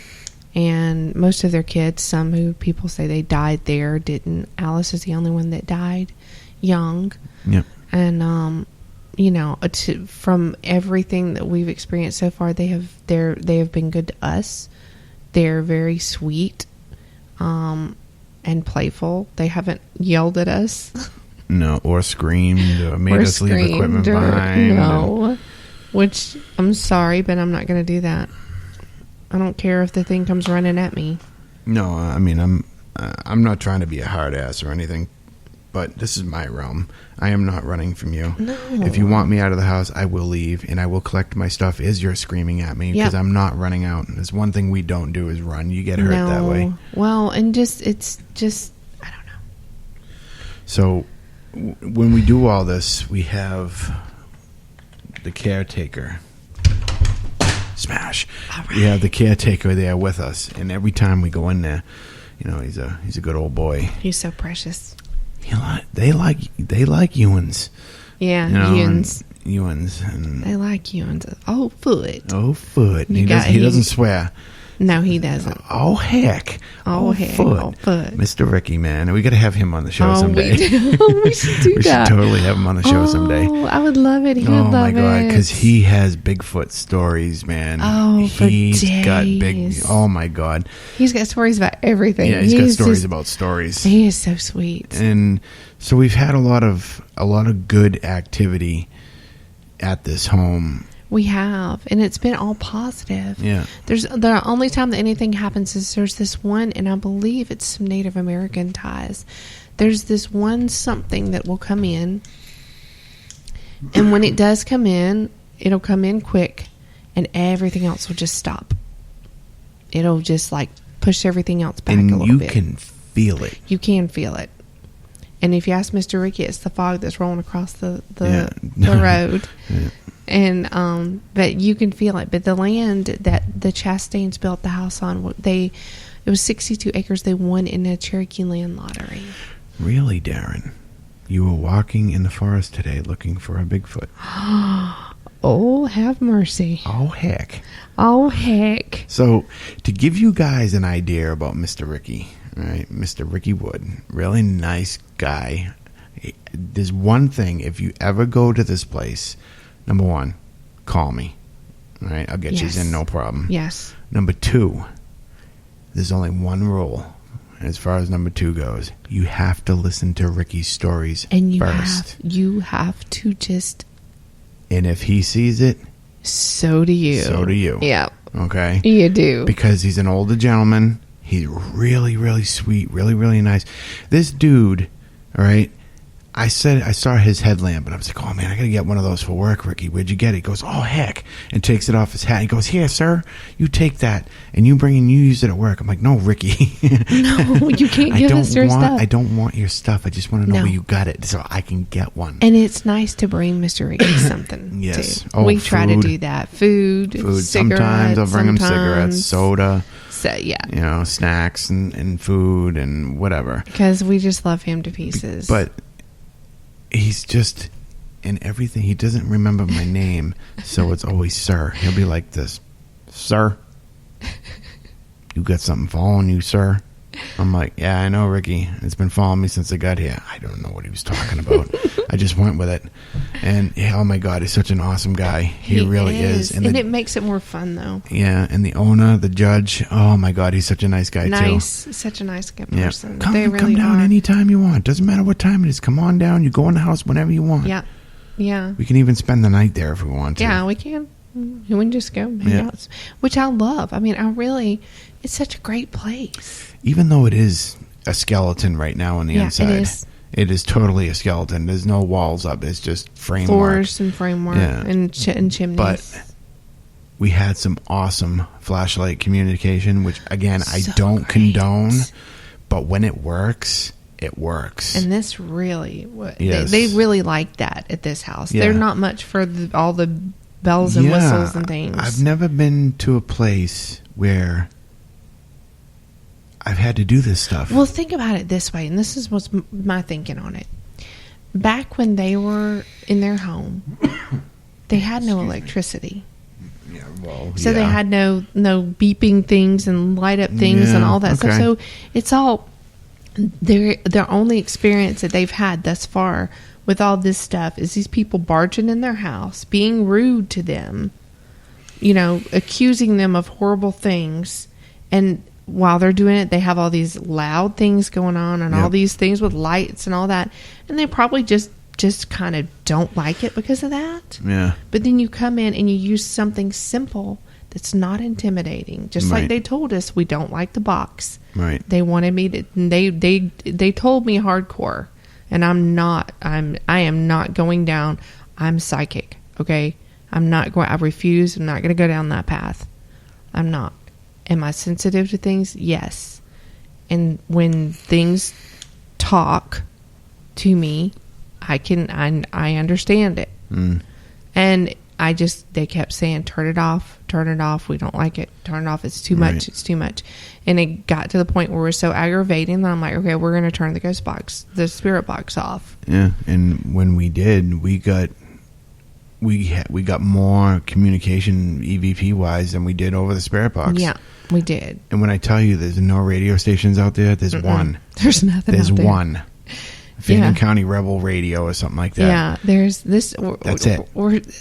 and most of their kids, some who people say they died there, didn't. Alice is the only one that died young. Yep. And from everything that we've experienced so far, they have been good to us. They're very sweet and playful. They haven't yelled at us. No, or screamed or made us leave equipment behind. No. Which, I'm sorry, but I'm not going to do that. I don't care if the thing comes running at me. No, I mean, I'm not trying to be a hard ass or anything, but this is my realm. I am not running from you. No. If you want me out of the house, I will leave, and I will collect my stuff as you're screaming at me, because I'm not running out. There's one thing we don't do is run. You get hurt that way. Well, and it's just, I don't know. So, when we do all this, we have the caretaker. Smash. All right. We have the caretaker there with us, and every time we go in there, he's a good old boy. He's so precious. They like Ewans. Yeah, Ewans. Ewans. And They like Ewans. Oh, foot. Oh, foot. He doesn't swear. No, he doesn't. Oh, heck. Oh, heck. Oh, foot. Mr. Ricky, man. We got to have him on the show someday. We should do We that. should totally have him on the show someday. Oh, I would love it. He would love it. Oh, my God. Because he has Bigfoot stories, man. Oh, for He's days. got big... Oh, my God. He's got stories about everything. Yeah, he's got stories about stories. He is so sweet. And so we've had a lot of good activity at this home. We have, and it's been all positive. Yeah. There's the only time that anything happens is there's this one, and I believe it's some Native American ties. There's this one something that will come in, and when it does come in, it'll come in quick, and everything else will just stop. It'll just like push everything else back a little bit. And you can feel it. You can feel it. And if you ask Mr. Ricky, it's the fog that's rolling across the road. Yeah. And but you can feel it. But the land that the Chastains built the house on, it was 62 acres they won in a Cherokee land lottery. Really, Darren? You were walking in the forest today looking for a Bigfoot. Oh, have mercy. Oh, heck. Oh, heck. So, to give you guys an idea about Mr. Ricky, right? Mr. Ricky Wood, really nice guy. There's one thing, if you ever go to this place, number one, call me. All right, I'll get you in, no problem. Yes. Number two, there's only one rule. As far as number two goes, you have to listen to Ricky's stories and first. You have to just... And if he sees it, so do you. So do you. Yeah. Okay? You do. Because he's an older gentleman. He's really, really sweet. Really, really nice. This dude, all right, I saw his headlamp, and I was like, oh, man, I got to get one of those for work, Ricky. Where'd you get it? He goes, oh, heck, and takes it off his hat. He goes, here, sir, you take that, and you use it at work. I'm like, no, Ricky. No, you can't give us your stuff. I don't want your stuff. I just want to know where you got it so I can get one. And it's nice to bring Mr. Ricky something, yes. too. Oh, we try to do that. Food, cigarettes. Sometimes I'll bring him cigarettes, soda. So, yeah. Snacks and food and whatever. Because we just love him to pieces. But he's just in everything. He doesn't remember my name, so it's always sir. He'll be like this, sir. You got something following you, sir? I'm like, yeah, I know, Ricky. It's been following me since I got here. I don't know what he was talking about. I just went with it. And, oh, my God, he's such an awesome guy. He really is. And it makes it more fun, though. Yeah, and the owner, the judge, oh, my God, he's such a nice guy, too. Such a nice person. Come, they really come down are. anytime you want. Doesn't matter what time it is. Come on down. You go in the house whenever you want. Yeah. Yeah. We can even spend the night there if we want to. Yeah, we can. We can just go hang out, which I love. I mean, it's such a great place. Even though it is a skeleton right now on the inside, It is totally a skeleton. There's no walls up. It's just framework. Floors and framework Yeah. and chimneys. But we had some awesome flashlight communication, which again I So don't great. condone, but when it works, it works. And this really, Yes. they really like that at this house. Yeah. They're not much for all the bells and whistles and things. I've never been to a place where I've had to do this stuff. Well, think about it this way, and this is what's my thinking on it. Back when they were in their home, they had no electricity. Yeah, well, So they yeah. had no beeping things and light up things and Yeah, all that stuff. okay. So it's all their only experience that they've had thus far with all this stuff is these people barging in their house, being rude to them, accusing them of horrible things, and while they're doing it, they have all these loud things going on and all Yep. these things with lights and all that, and they probably just kind of don't like it because of that. Yeah. But then you come in and you use something simple that's not intimidating. Just like Right. they told us, we don't like the box. Right. They wanted me to. They told me hardcore, and I am not going down. I'm psychic. Okay, I'm not going. I refuse. I'm not going to go down that path. I'm not. Am I sensitive to things? Yes. And when things talk to me, I understand it. And they kept saying, turn it off, we don't like it, turn it off, it's too much, Right. it's too much. And it got to the point where we're so aggravating that I'm like, okay, we're going to turn the spirit box off. Yeah, and when we did, we got more communication EVP wise than we did over the spirit box. Yeah, we did. And when I tell you there's no radio stations out there, there's one. There's nothing There's out there. one. Fannin Yeah. County Rebel Radio or something like that. Yeah, there's this. That's it.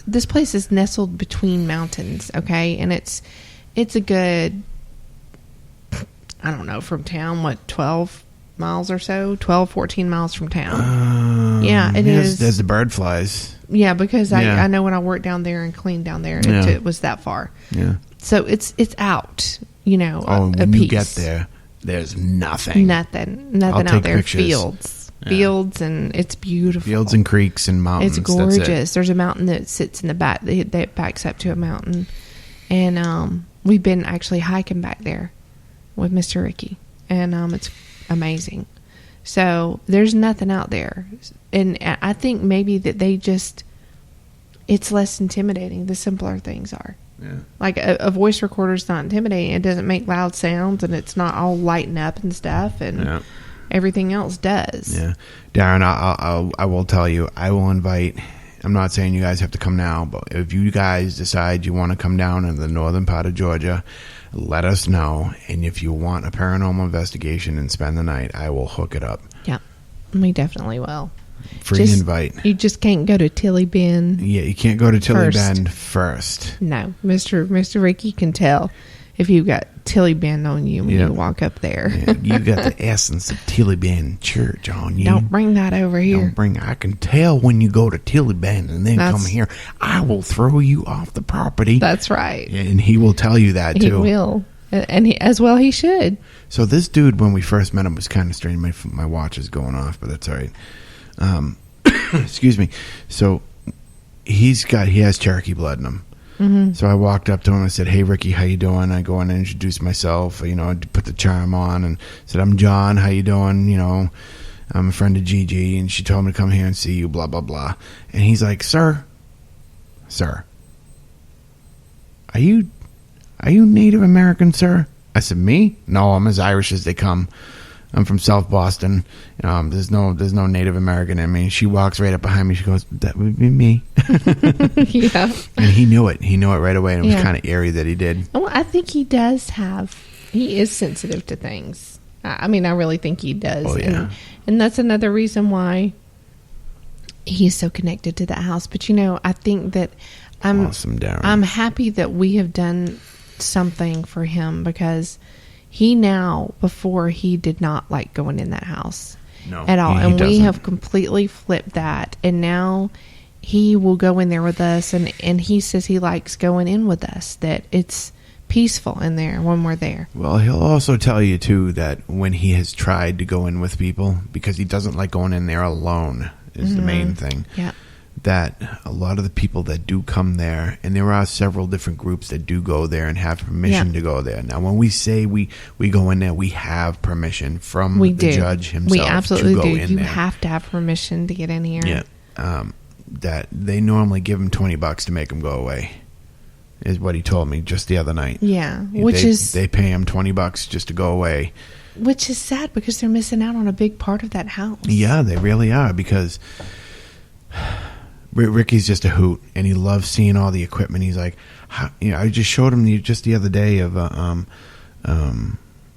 This place is nestled between mountains, okay, and it's a good, I don't know, from town, 12 miles or so, 12, 14 miles from town. Yeah, it is. There's the bird flies. Yeah, because Yeah. I know when I worked down there and cleaned down there, Yeah. it was that far. Yeah. So it's out, Oh, and a when you piece. get there, there's nothing. Nothing I'll out take there. pictures. Fields, and it's beautiful. Fields and creeks and mountains. It's That's it. gorgeous. There's a mountain that sits in the back that backs up to a mountain, and we've been actually hiking back there with Mr. Ricky, and it's amazing. So there's nothing out there, and I think maybe that it's less intimidating. The simpler things are. Yeah. Like a voice recorder is not intimidating. It doesn't make loud sounds, and it's not all lighting up and stuff, and Yeah. everything else does. Yeah, Darren, I will tell you, I will invite. I'm not saying you guys have to come now, but if you guys decide you want to come down in the northern part of Georgia, let us know. And if you want a paranormal investigation and spend the night, I will hook it up. Yeah, we definitely will. Free invite. You just can't go to Tilly Bend. Yeah, you can't go to Tilly First. Bend first. No, Mr. Ricky can tell if you've got Tilly Bend on you when Yeah. you walk up there. Yeah, you got the essence of Tilly Bend Church on you. Don't bring that over here. I can tell when you go to Tilly Bend and then That's- come here. I will throw you off the property. That's right. And he will tell you that He too. will, and he should. So this dude, when we first met him, was kind of strange. My watch is going off, but that's all right. Excuse me. So he has Cherokee blood in him. Mm-hmm. So I walked up to him and said, "Hey, Ricky, how you doing?" I go in and introduce myself. I put the charm on and said, "I'm John. How you doing? I'm a friend of Gigi, and she told me to come here and see you. Blah blah blah." And he's like, "Sir, are you Native American, sir?" I said, "Me? No, I'm as Irish as they come. I'm from South Boston. There's no Native American in me." She walks right up behind me. She goes, "That would be me." Yeah. And he knew it. He knew it right away. And it was Yeah. kind of eerie that he did. Well, I think he is sensitive to things. I mean, I really think he does. Oh, yeah. And that's another reason why he's so connected to the house. But, I think that Awesome, Darren. I'm happy that we have done something for him, because before he did not like going in that house No, at all. he And we doesn't. have completely flipped that. And now he will go in there with us, and he says he likes going in with us, that it's peaceful in there when we're there. Well, he'll also tell you, too, that when he has tried to go in with people, because he doesn't like going in there alone, is the main thing. Yeah. That a lot of the people that do come there, and there are several different groups that do go there and have permission to go there. Now, when we say we go in there, we have permission from We the do. judge himself We absolutely to go do. in You there. have to have permission to get in here. Yeah. That they normally give him $20 to make him go away, is what he told me just the other night. Yeah, which they pay him $20 just to go away. Which is sad because they're missing out on a big part of that house. Yeah, they really are, because Ricky's just a hoot, and he loves seeing all the equipment. He's like, I just showed him just the other day of an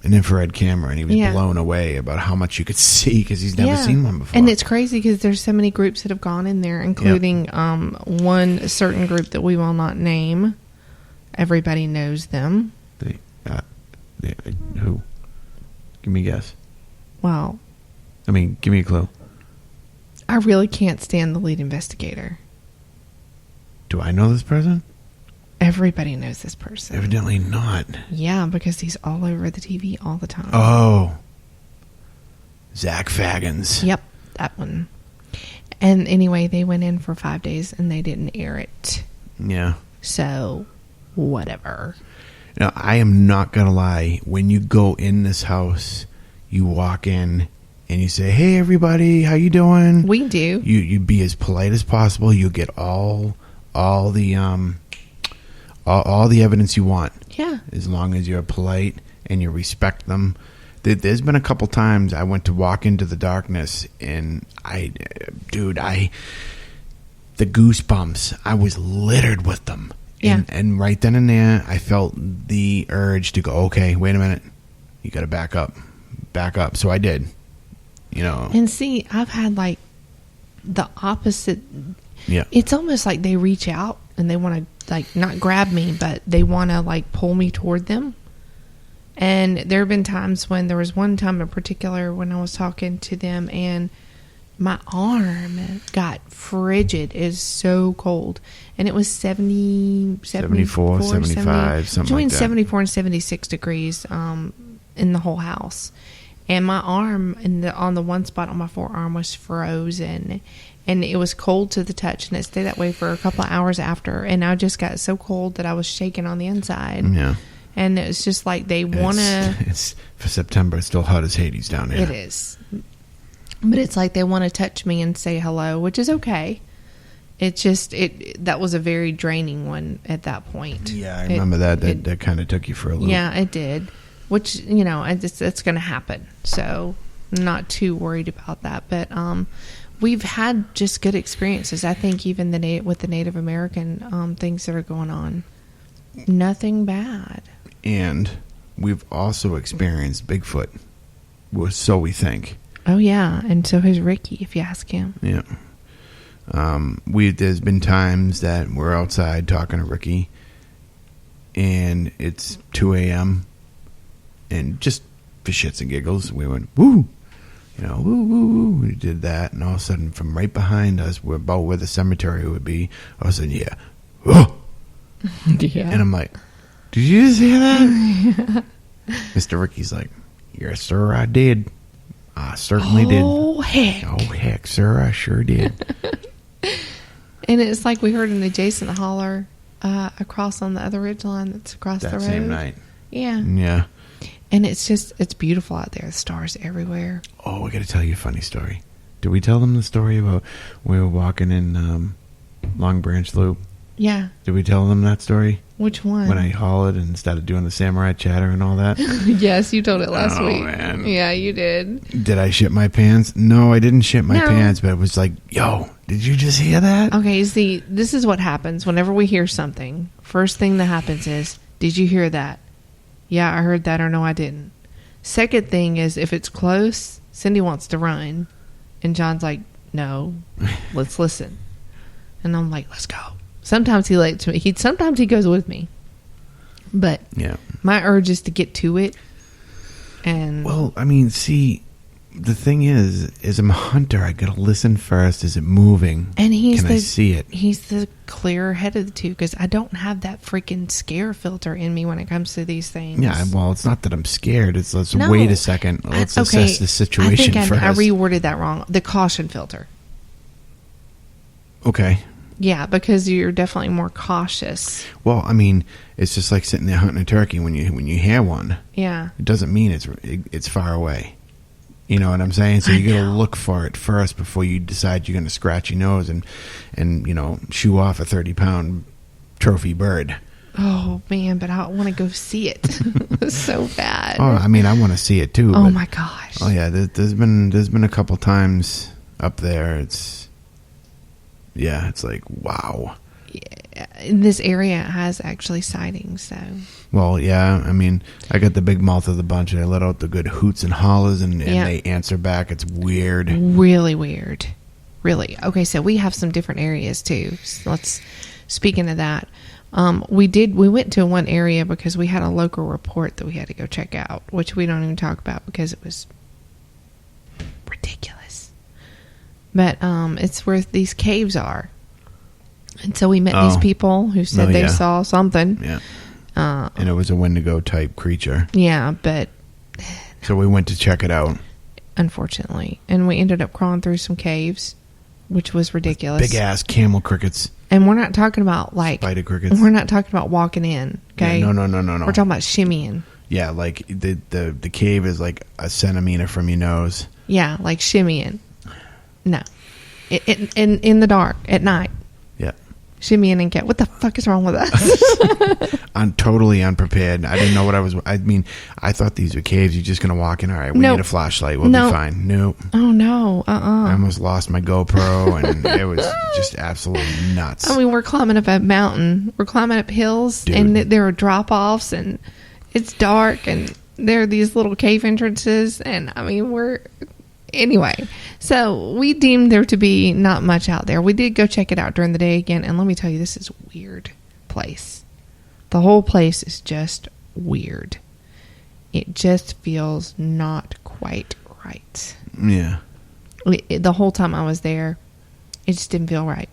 infrared camera, and he was blown away about how much you could see because he's never seen one before. And it's crazy because there's so many groups that have gone in there, including one certain group that we will not name. Everybody knows them. Who? Give me a guess. Well, give me a clue. I really can't stand the lead investigator. Do I know this person? Everybody knows this person. Evidently not. Yeah, because he's all over the TV all the time. Oh. Zach Faggins. Yep, that one. And anyway, they went in for 5 days and they didn't air it. Yeah. So, whatever. Now, I am not going to lie. When you go in this house, you walk in and you say, "Hey, everybody, how you doing?" We do. You be as polite as possible. You get all the evidence you want. Yeah. As long as you're polite and you respect them. There's been a couple times I went to walk into the darkness and the goosebumps, I was littered with them. Yeah. And right then and there, I felt the urge to go, okay, wait a minute. You got to back up. Back up. So I did. And see, I've had like the opposite. Yeah. It's almost like they reach out and they want to like not grab me, but they want to like pull me toward them. And there have been times when there was one time in particular when I was talking to them and my arm got frigid. It is so cold. And it was 74, 75, something between like that. 74 and 76 degrees in the whole house. And my arm on the one spot on my forearm was frozen. And it was cold to the touch. And it stayed that way for a couple of hours after. And I just got so cold that I was shaking on the inside. Yeah. And it was just like they want to... It's for September. It's still hot as Hades down here. It is. But it's like they want to touch me and say hello, which is okay. It's just, that was a very draining one at that point. Yeah, I remember that kind of took you for a loop. Yeah, it did. Which, it's going to happen. So, I'm not too worried about that. But we've had just good experiences. I think even with the Native American things that are going on. Nothing bad. And we've also experienced Bigfoot. So we think. Oh, yeah. And so has Ricky, if you ask him. Yeah. There's been times that we're outside talking to Ricky, and it's 2 a.m., and just for shits and giggles, we went, woo! Woo, woo, woo. We did that, and all of a sudden, from right behind us, we're about where the cemetery would be, all of a sudden, yeah. Whoa! Yeah. And I'm like, did you just hear that? Mr. Ricky's like, yes, sir, I did. I certainly did. Oh, heck. Oh, heck, sir, I sure did. And it's like we heard an adjacent holler across on the other ridge line that's across the road. That same night. Yeah. Yeah. And it's beautiful out there. The stars everywhere. Oh, I got to tell you a funny story. Did we tell them the story about we were walking in Long Branch Loop? Yeah. Did we tell them that story? Which one? When I hollered and started doing the samurai chatter and all that? Yes, you told it last week. Man. Yeah, you did. Did I shit my pants? No, I didn't shit my pants, but it was like, yo, did you just hear that? Okay, see, this is what happens whenever we hear something. First thing that happens is, did you hear that? Yeah, I heard that, or no, I didn't. Second thing is, if it's close, Cindy wants to run. And John's like, no, let's listen. And I'm like, let's go. Sometimes he lets me. Sometimes he goes with me. But yeah, my urge is to get to it. And well, I mean, see, the thing is I'm a hunter. I gotta listen first. Is it moving? And Can I see it? He's the clearer head of the two because I don't have that freaking scare filter in me when it comes to these things. Yeah, well, it's not that I'm scared. It's let's No. wait a second. Let's assess the situation I think first. I reworded that wrong. The caution filter. Okay. Yeah, because you're definitely more cautious. Well, I mean, it's just like sitting there hunting a turkey. When you hear one, Yeah. it doesn't mean it's far away. You know what I'm saying? So you got to look for it first before you decide you're going to scratch your nose and shoo off a 30-pound trophy bird. Oh man, but I want to go see it so bad. Oh, I mean, I want to see it too. Oh but- my gosh. Oh yeah, there's been a couple times up there. It's like wow. In this area, it has actually sightings. So Well, yeah, I mean, I got the big mouth of the bunch, and I let out the good hoots and hollers, and Yeah. they answer back. It's weird. really weird. Really. Okay, so we have some different areas too. So speaking of that, we went to one area because we had a local report that we had to go check out, which we don't even talk about because it was ridiculous. But it's where these caves are. And so we met these people who said they saw something. Yeah. And it was a Wendigo type creature. Yeah, but So we went to check it out. unfortunately. And we ended up crawling through some caves, which was ridiculous. Big ass camel crickets, And we're not talking about like spider crickets. we're not talking about walking in, okay? Yeah, no. We're talking about shimmying. Yeah, like the cave is like a centimeter from your nose. Yeah, like shimmying. No. In the dark, at night. Yeah. Shimmying and what the fuck is wrong with us? I'm totally unprepared. I didn't know what I mean, I thought these were caves. You're just going to walk in. All right, we Nope. need a flashlight. We'll Nope. be fine. Nope. Oh no, I almost lost my GoPro, and it was just absolutely nuts. I mean, we're climbing up a mountain. We're climbing up hills, Dude. and there are drop-offs, and it's dark, and there are these little cave entrances, and I mean, anyway. So we deemed there to be not much out there. We did go check it out during the day again, and let me tell you, this is a weird place. The whole place is just weird. It just feels not quite right. Yeah. The whole time I was there, it just didn't feel right.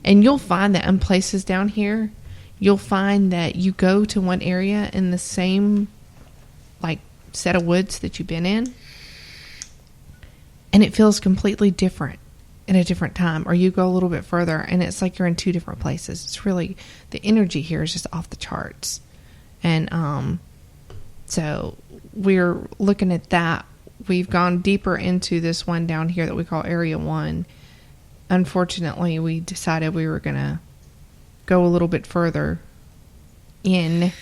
And you'll find that in places down here, you'll find that you go to one area in the same like set of woods that you've been in, and it feels completely different in a different time. Or you go a little bit further and it's like you're in two different places. It's really, the energy here is just off the charts. And so we're looking at that. We've gone deeper into this one down here that we call Area 1. Unfortunately, we decided we were going to go a little bit further in,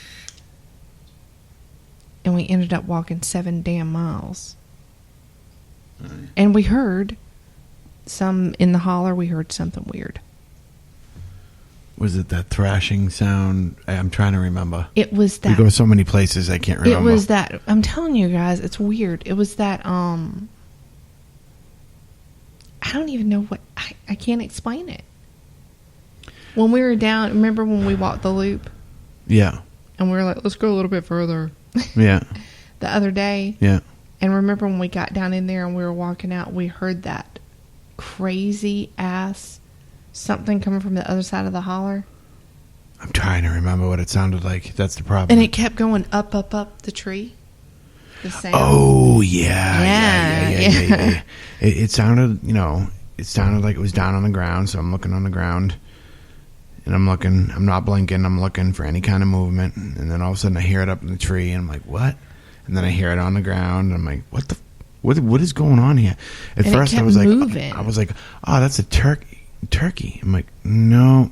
and we ended up walking 7 damn miles. And we heard in the holler, we heard something weird. Was it that thrashing sound? I'm trying to remember. It was We that. go so many places I can't It remember. was that. I'm telling you guys, it's weird. It was that. I don't even know what. I can't explain it. When we were down, remember when we walked the loop Yeah. and we were like, let's go a little bit further Yeah. the other day. Yeah. And remember when we got down in there and we were walking out, we heard that crazy ass something coming from the other side of the holler. I'm trying to remember what it sounded like. That's the problem. And it kept going up the tree. The sound. Oh yeah, Yeah. It sounded, it sounded like it was down on the ground. So I'm looking on the ground, and I'm looking. I'm not blinking. I'm looking for any kind of movement, and then all of a sudden I hear it up in the tree, and I'm like, what? And then I hear it on the ground, and I'm like, what the? What is going on here? At And it first I kept was like, moving. oh, that's a turkey. I'm like, no.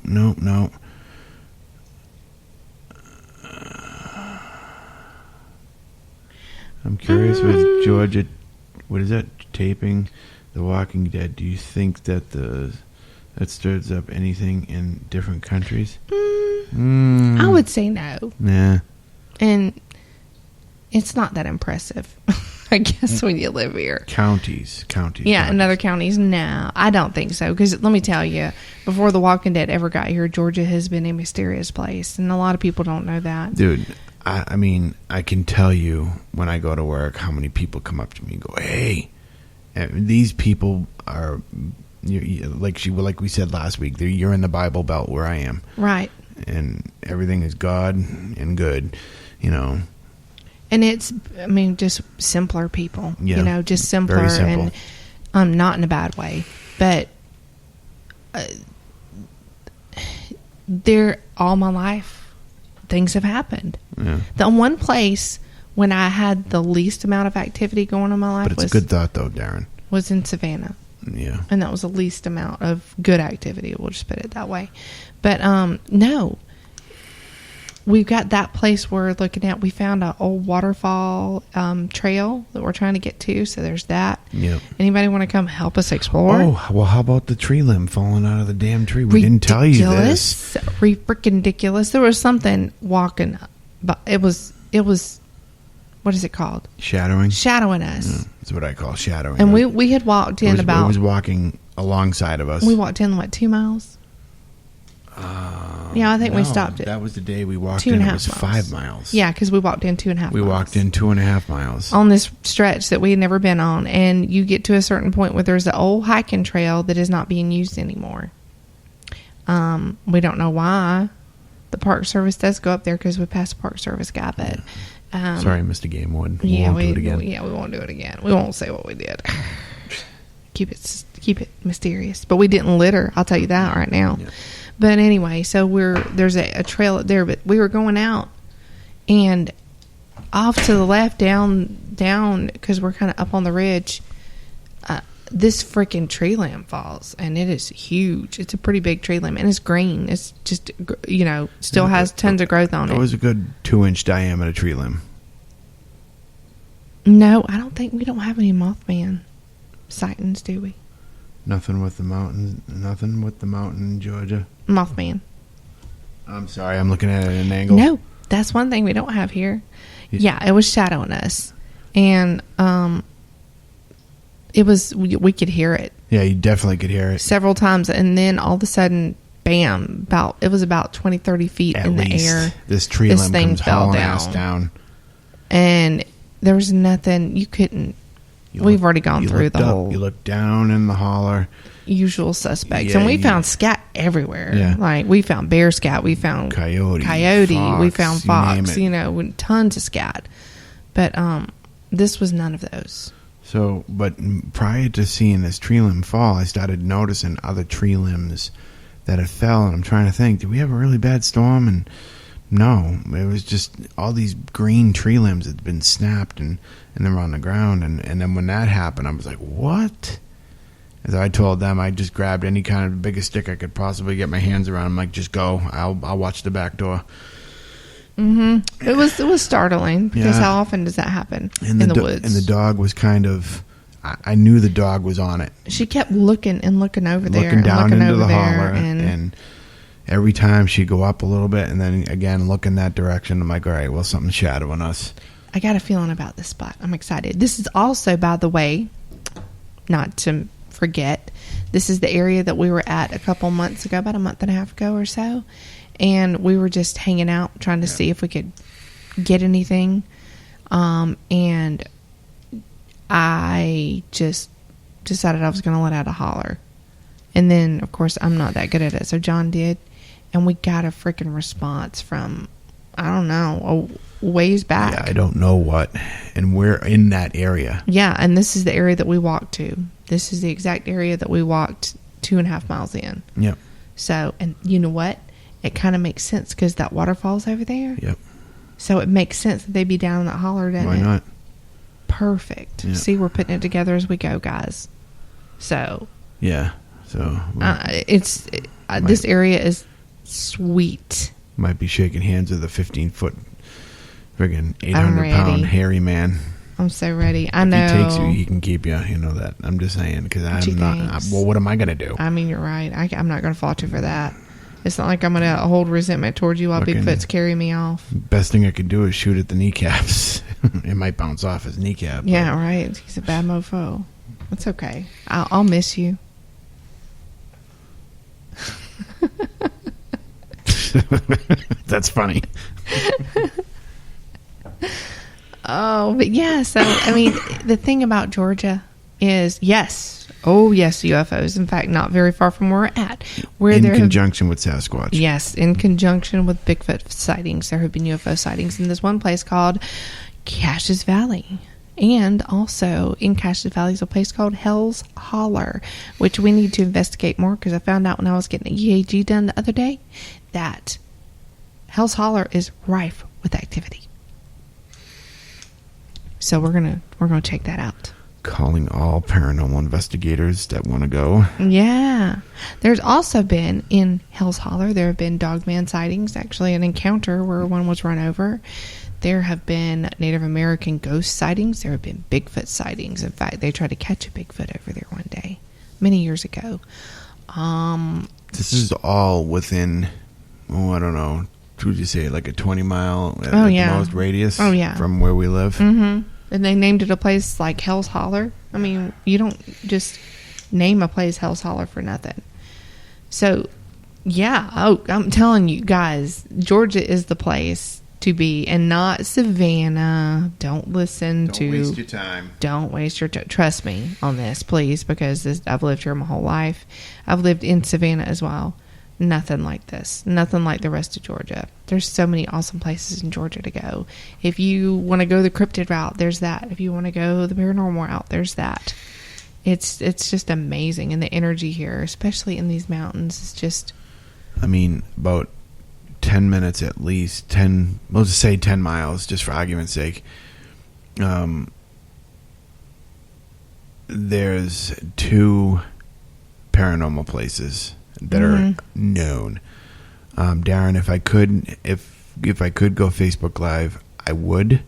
I'm curious with Georgia, what is that, taping The Walking Dead, do you think that that stirs up anything in different countries? I would say no. Nah. And it's not that impressive, I guess, when you live here. Counties. Yeah, in other counties, no, I don't think so. Because let me tell you, before The Walking Dead ever got here, Georgia has been a mysterious place, and a lot of people don't know that. Dude, I mean, I can tell you when I go to work how many people come up to me and go, "Hey," and these people are like we said last week. You're in the Bible Belt where I am, Right. and everything is God and good, you know. And it's, I mean, just simpler people, Yeah. you know, just simpler, Very simple. and not in a bad way, but there, all my life, things have happened. Yeah. The one place when I had the least amount of activity going on in my life But it's a good thought, though, Darren. was in Savannah. Yeah. And that was the least amount of good activity. We'll just put it that way. But no, we've got that place we're looking at. We found an old waterfall trail that we're trying to get to. So there's that. Yeah. Anybody want to come help us explore? Oh, well, how about the tree limb falling out of the damn tree? We didn't tell you this. Freaking ridiculous. There was something walking, but it was what is it called? Shadowing? Shadowing us. Yeah, that's what I call shadowing. And we had walked in it about. was walking alongside of us. We walked in, what, 2 miles? Yeah, I think we No, stopped it. That was the day we walked 2.5 in. It was miles. 5 miles. Yeah, because we walked in 2.5 miles. We walked in 2.5 miles. On this stretch that we had never been on. And you get to a certain point where there's an old hiking trail that is not being used anymore. We don't know why. The Park Service does go up there because we passed the Park Service guy, but... Sorry, Mr. Gamewood. Yeah, won't do it again. Yeah, we won't do it again. We won't say what we did. Keep it mysterious. But we didn't litter. I'll tell you that right now. Yeah. But anyway, so there's a trail up there, but we were going out, and off to the left, down because we're kind of up on the ridge. This freaking tree limb falls, and it is huge. It's a pretty big tree limb, and it's green. It's just, you know, still has tons of growth on it. It was a good 2-inch diameter tree limb. No, I don't think we don't have any Mothman sightings, do we? Nothing with the mountain in Georgia. Mothman. I'm sorry, I'm looking at it at an angle. No, that's one thing we don't have here. Yeah, it was shadowing us, and it was we could hear it Yeah, you definitely could hear it. several times, and then all of a sudden, bam! It was about 20, 30 feet At in the least air, this tree this limb thing comes fell hauling ass down. down. and there was nothing you couldn't. We've already gone through the whole You look down in the holler. usual suspects, Yeah, and we found scat everywhere. Yeah. Like we found bear scat, we found Coyote, we fox, found you fox, name it. you know, tons of scat. But this was none of those. So, but prior to seeing this tree limb fall, I started noticing other tree limbs that had fell, and I'm trying to think, did we have a really bad storm? And no, it was just all these green tree limbs had been snapped and they were on the ground. And then when that happened, I was like, what? As I told them, I just grabbed any kind of biggest stick I could possibly get my hands around. I'm like, just go. I'll watch the back door. Mm-hmm. It was startling because Yeah. how often does that happen And in the do- woods? And the dog was kind of, I knew the dog was on it. She kept looking and looking over there, Looking and down looking into over the there, holler, and every time she'd go up a little bit and then again look in that direction. I'm like, all right, well, something's shadowing us. I got a feeling about this spot. I'm excited. This is also, by the way, not to forget, this is the area that we were at a couple months ago, about a month and a half ago or so, and we were just hanging out trying to see if we could get anything, and I just decided I was going to let out a holler. And then, of course, I'm not that good at it, so John did, and we got a freaking response from, I don't know, a ways back. Yeah, I don't know what. And we're in that area. Yeah, and this is the area that we walked to. This is the exact area that we walked 2.5 miles in. Yep. So, and you know what? It kind of makes sense because that waterfall's over there. Yep. So it makes sense that they'd be down in that holler, doesn't Why it? not? Perfect. Yeah. See, we're putting it together as we go, guys. So, Yeah. So this area is sweet. might be shaking hands with a 15-foot friggin' I'm 800-pound ready. hairy man. I'm so ready. I know. If he takes you, he can keep you. You know that. I'm just saying because Gee, I'm not. thanks. Well, what am I gonna do? I mean, you're right. I'm not going to fault you for that. It's not like I'm going to hold resentment towards you while Fucking- Bigfoot's carrying me off. Best thing I could do is shoot at the kneecaps. It might bounce off his kneecap. Yeah, right. He's a bad mofo. It's okay. I'll miss you. That's funny. Oh, but yeah. So, I mean, the thing about Georgia is, yes. Oh, yes, UFOs. In fact, not very far from where we're at. Where In there conjunction with Sasquatch. Yes, in conjunction with Bigfoot sightings. There have been UFO sightings in this one place called Caches Valley. And also in Caches Valley is a place called Hell's Holler, which we need to investigate more because I found out when I was getting an EAG done the other day that Hell's Holler is rife with activity. So we're gonna check that out. Calling all paranormal investigators that want to go. Yeah. There's also been in Hell's Holler, there have been dogman sightings, actually an encounter where one was run over. There have been Native American ghost sightings. There have been Bigfoot sightings. In fact, they tried to catch a Bigfoot over there one day, many years ago. This is all within, I don't know, what would you say, like a 20-mile at yeah. the most radius yeah. from where we live? Mm-hmm. And they named it a place like Hell's Holler. I mean, you don't just name a place Hell's Holler for nothing. So, yeah. Oh, I'm telling you guys, Georgia is the place to be, and not Savannah. Don't listen to. Don't waste your time. Don't waste your time. Trust me on this, please, because I've lived here my whole life. I've lived in Savannah as well. Nothing like this. Nothing like the rest of Georgia. There's so many awesome places in Georgia to go. If you want to go the cryptid route, there's that. If you want to go the paranormal route, there's that. It's just amazing. And the energy here, especially in these mountains, is just... I mean, about 10 minutes at least. Let's just say 10 miles, just for argument's sake. There's 2 paranormal places that are known. Darren, if I could go Facebook Live, I would,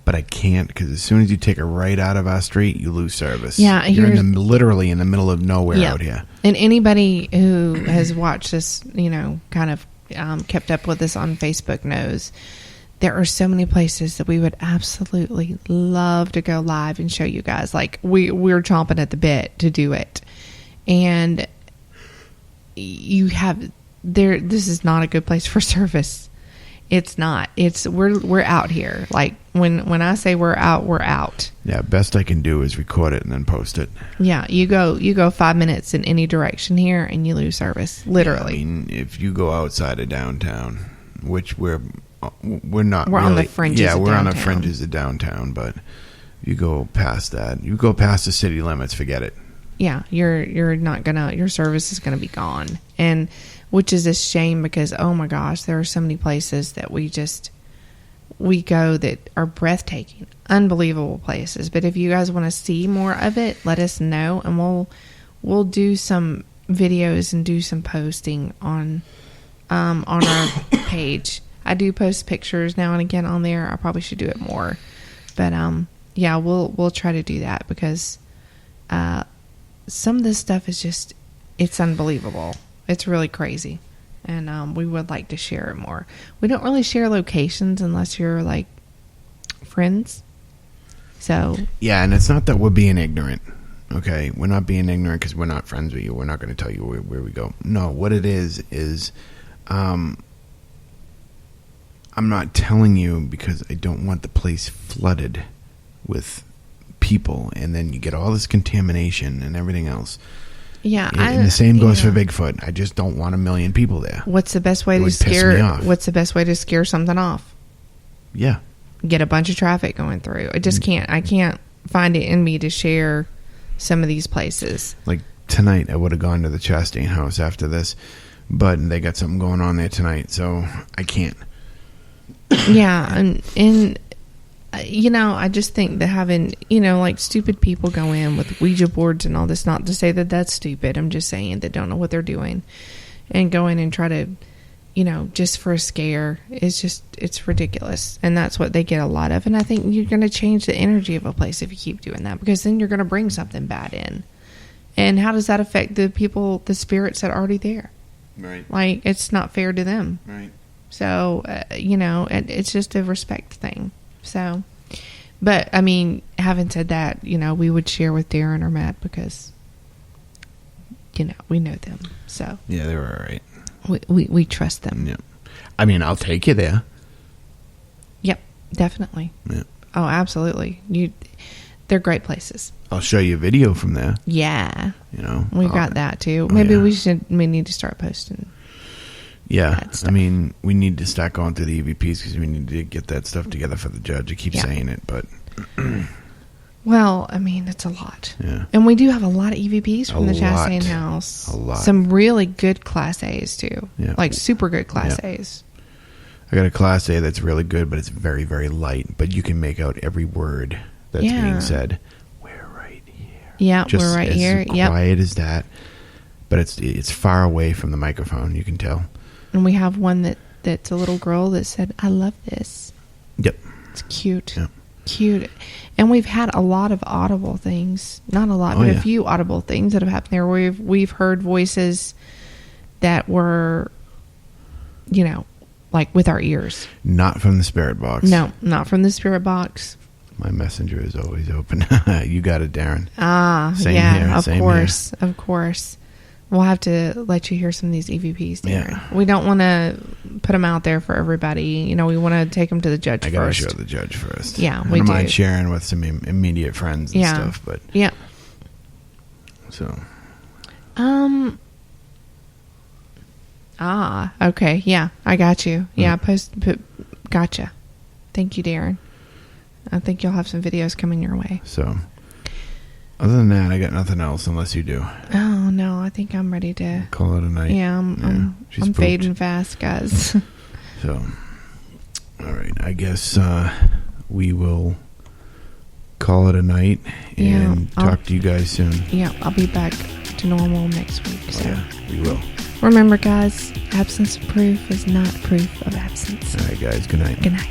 but I can't because as soon as you take a right out of our street, you lose service. Yeah, you're literally in the middle of nowhere out here. And anybody who has watched this, kind of kept up with us on Facebook knows there are so many places that we would absolutely love to go live and show you guys. Like we're chomping at the bit to do it, and you have there. This is not a good place for service. It's not. We're out here. Like when I say we're out, we're out. Yeah, best I can do is record it and then post it. Yeah, you go 5 minutes in any direction here and you lose service. Literally. Yeah, I mean, if you go outside of downtown, which we're not. We're really, on the fringes. Yeah, of we're downtown. on the fringes of downtown, but you go past that. You go past the city limits. Forget it. Yeah, you're not gonna. Your service is gonna be gone, and which is a shame because oh my gosh, there are so many places that we go that are breathtaking, unbelievable places. But if you guys want to see more of it, let us know, and we'll do some videos and do some posting on our page. I do post pictures now and again on there. I probably should do it more, but yeah, we'll try to do that because some of this stuff is just, it's unbelievable. It's really crazy. And we would like to share it more. We don't really share locations unless you're like friends. So yeah, and it's not that we're being ignorant. Okay, we're not being ignorant because we're not friends with you. We're not going to tell you where we go. No, what it is I'm not telling you because I don't want the place flooded with people, and then you get all this contamination and everything else. yeah, And the same goes for Bigfoot. I just don't want 1 million people there. What's the best way It to would piss me scare? off. What's the best way to scare something off? Yeah. Get a bunch of traffic going through. I just can't. I can't find it in me to share some of these places. Like tonight, I would have gone to the Chastain house after this, but they got something going on there tonight, so I can't. Yeah, and I just think that having, like stupid people go in with Ouija boards and all this, not to say that that's stupid. I'm just saying they don't know what they're doing and go in and try to, just for a scare. It's ridiculous. And that's what they get a lot of. And I think you're going to change the energy of a place if you keep doing that, because then you're going to bring something bad in. And how does that affect the people, the spirits that are already there? Right. Like, it's not fair to them. Right. So, it's just a respect thing. So, but I mean, having said that, we would share with Darren or Matt because, we know them. So Yeah, they were all right. we trust them. Yeah. I mean, I'll take you there. Yep. Definitely. Yeah. Oh, absolutely. They're great places. I'll show you a video from there. Yeah. You know, We've got that too. Maybe yeah. we need to start posting. Yeah, that stuff. I mean, we need to start going through the EVPs because we need to get that stuff together for the judge. I keep saying it, but Well, I mean, it's a lot. yeah, And we do have a lot of EVPs from A the lot. Chastain House. A lot. Some really good Class A's too. Yeah. Like super good Class Yeah. A's. I got a Class A that's really good, but it's very, very light. But you can make out every word that's Yeah. being said. We're right here. Yeah, Just we're right as here. Yep. quiet as that, but it's far away from the microphone. You can tell. And we have one that's a little girl that said, "I love this." Yep. It's cute. Yep. Cute. And we've had a lot of audible things. Not a lot, Oh, but yeah. a few audible things that have happened there. We've heard voices that were, like with our ears. Not from the spirit box. No, not from the spirit box. My messenger is always open. You got it, Darren. Ah, Same yeah, here, of same course. Of course. We'll have to let you hear some of these EVPs, Darren. Yeah. We don't want to put them out there for everybody. We want to take them to the judge I gotta first. show the judge first. Yeah, I we don't do. mind sharing with some immediate friends and Yeah. stuff, but Yeah. so Okay. Yeah, I got you. Yeah, gotcha. Thank you, Darren. I think you'll have some videos coming your way. so. Other than that, I got nothing else unless you do. Oh no, I think I'm ready to. Call it a night. Yeah, I'm she's pooped. fading fast, guys. So, all right. I guess we will call it a night and Yeah, talk to you guys soon. Yeah, I'll be back to normal next week. So We will. remember, guys, absence of proof is not proof of absence. All right, guys. Good night. Good night.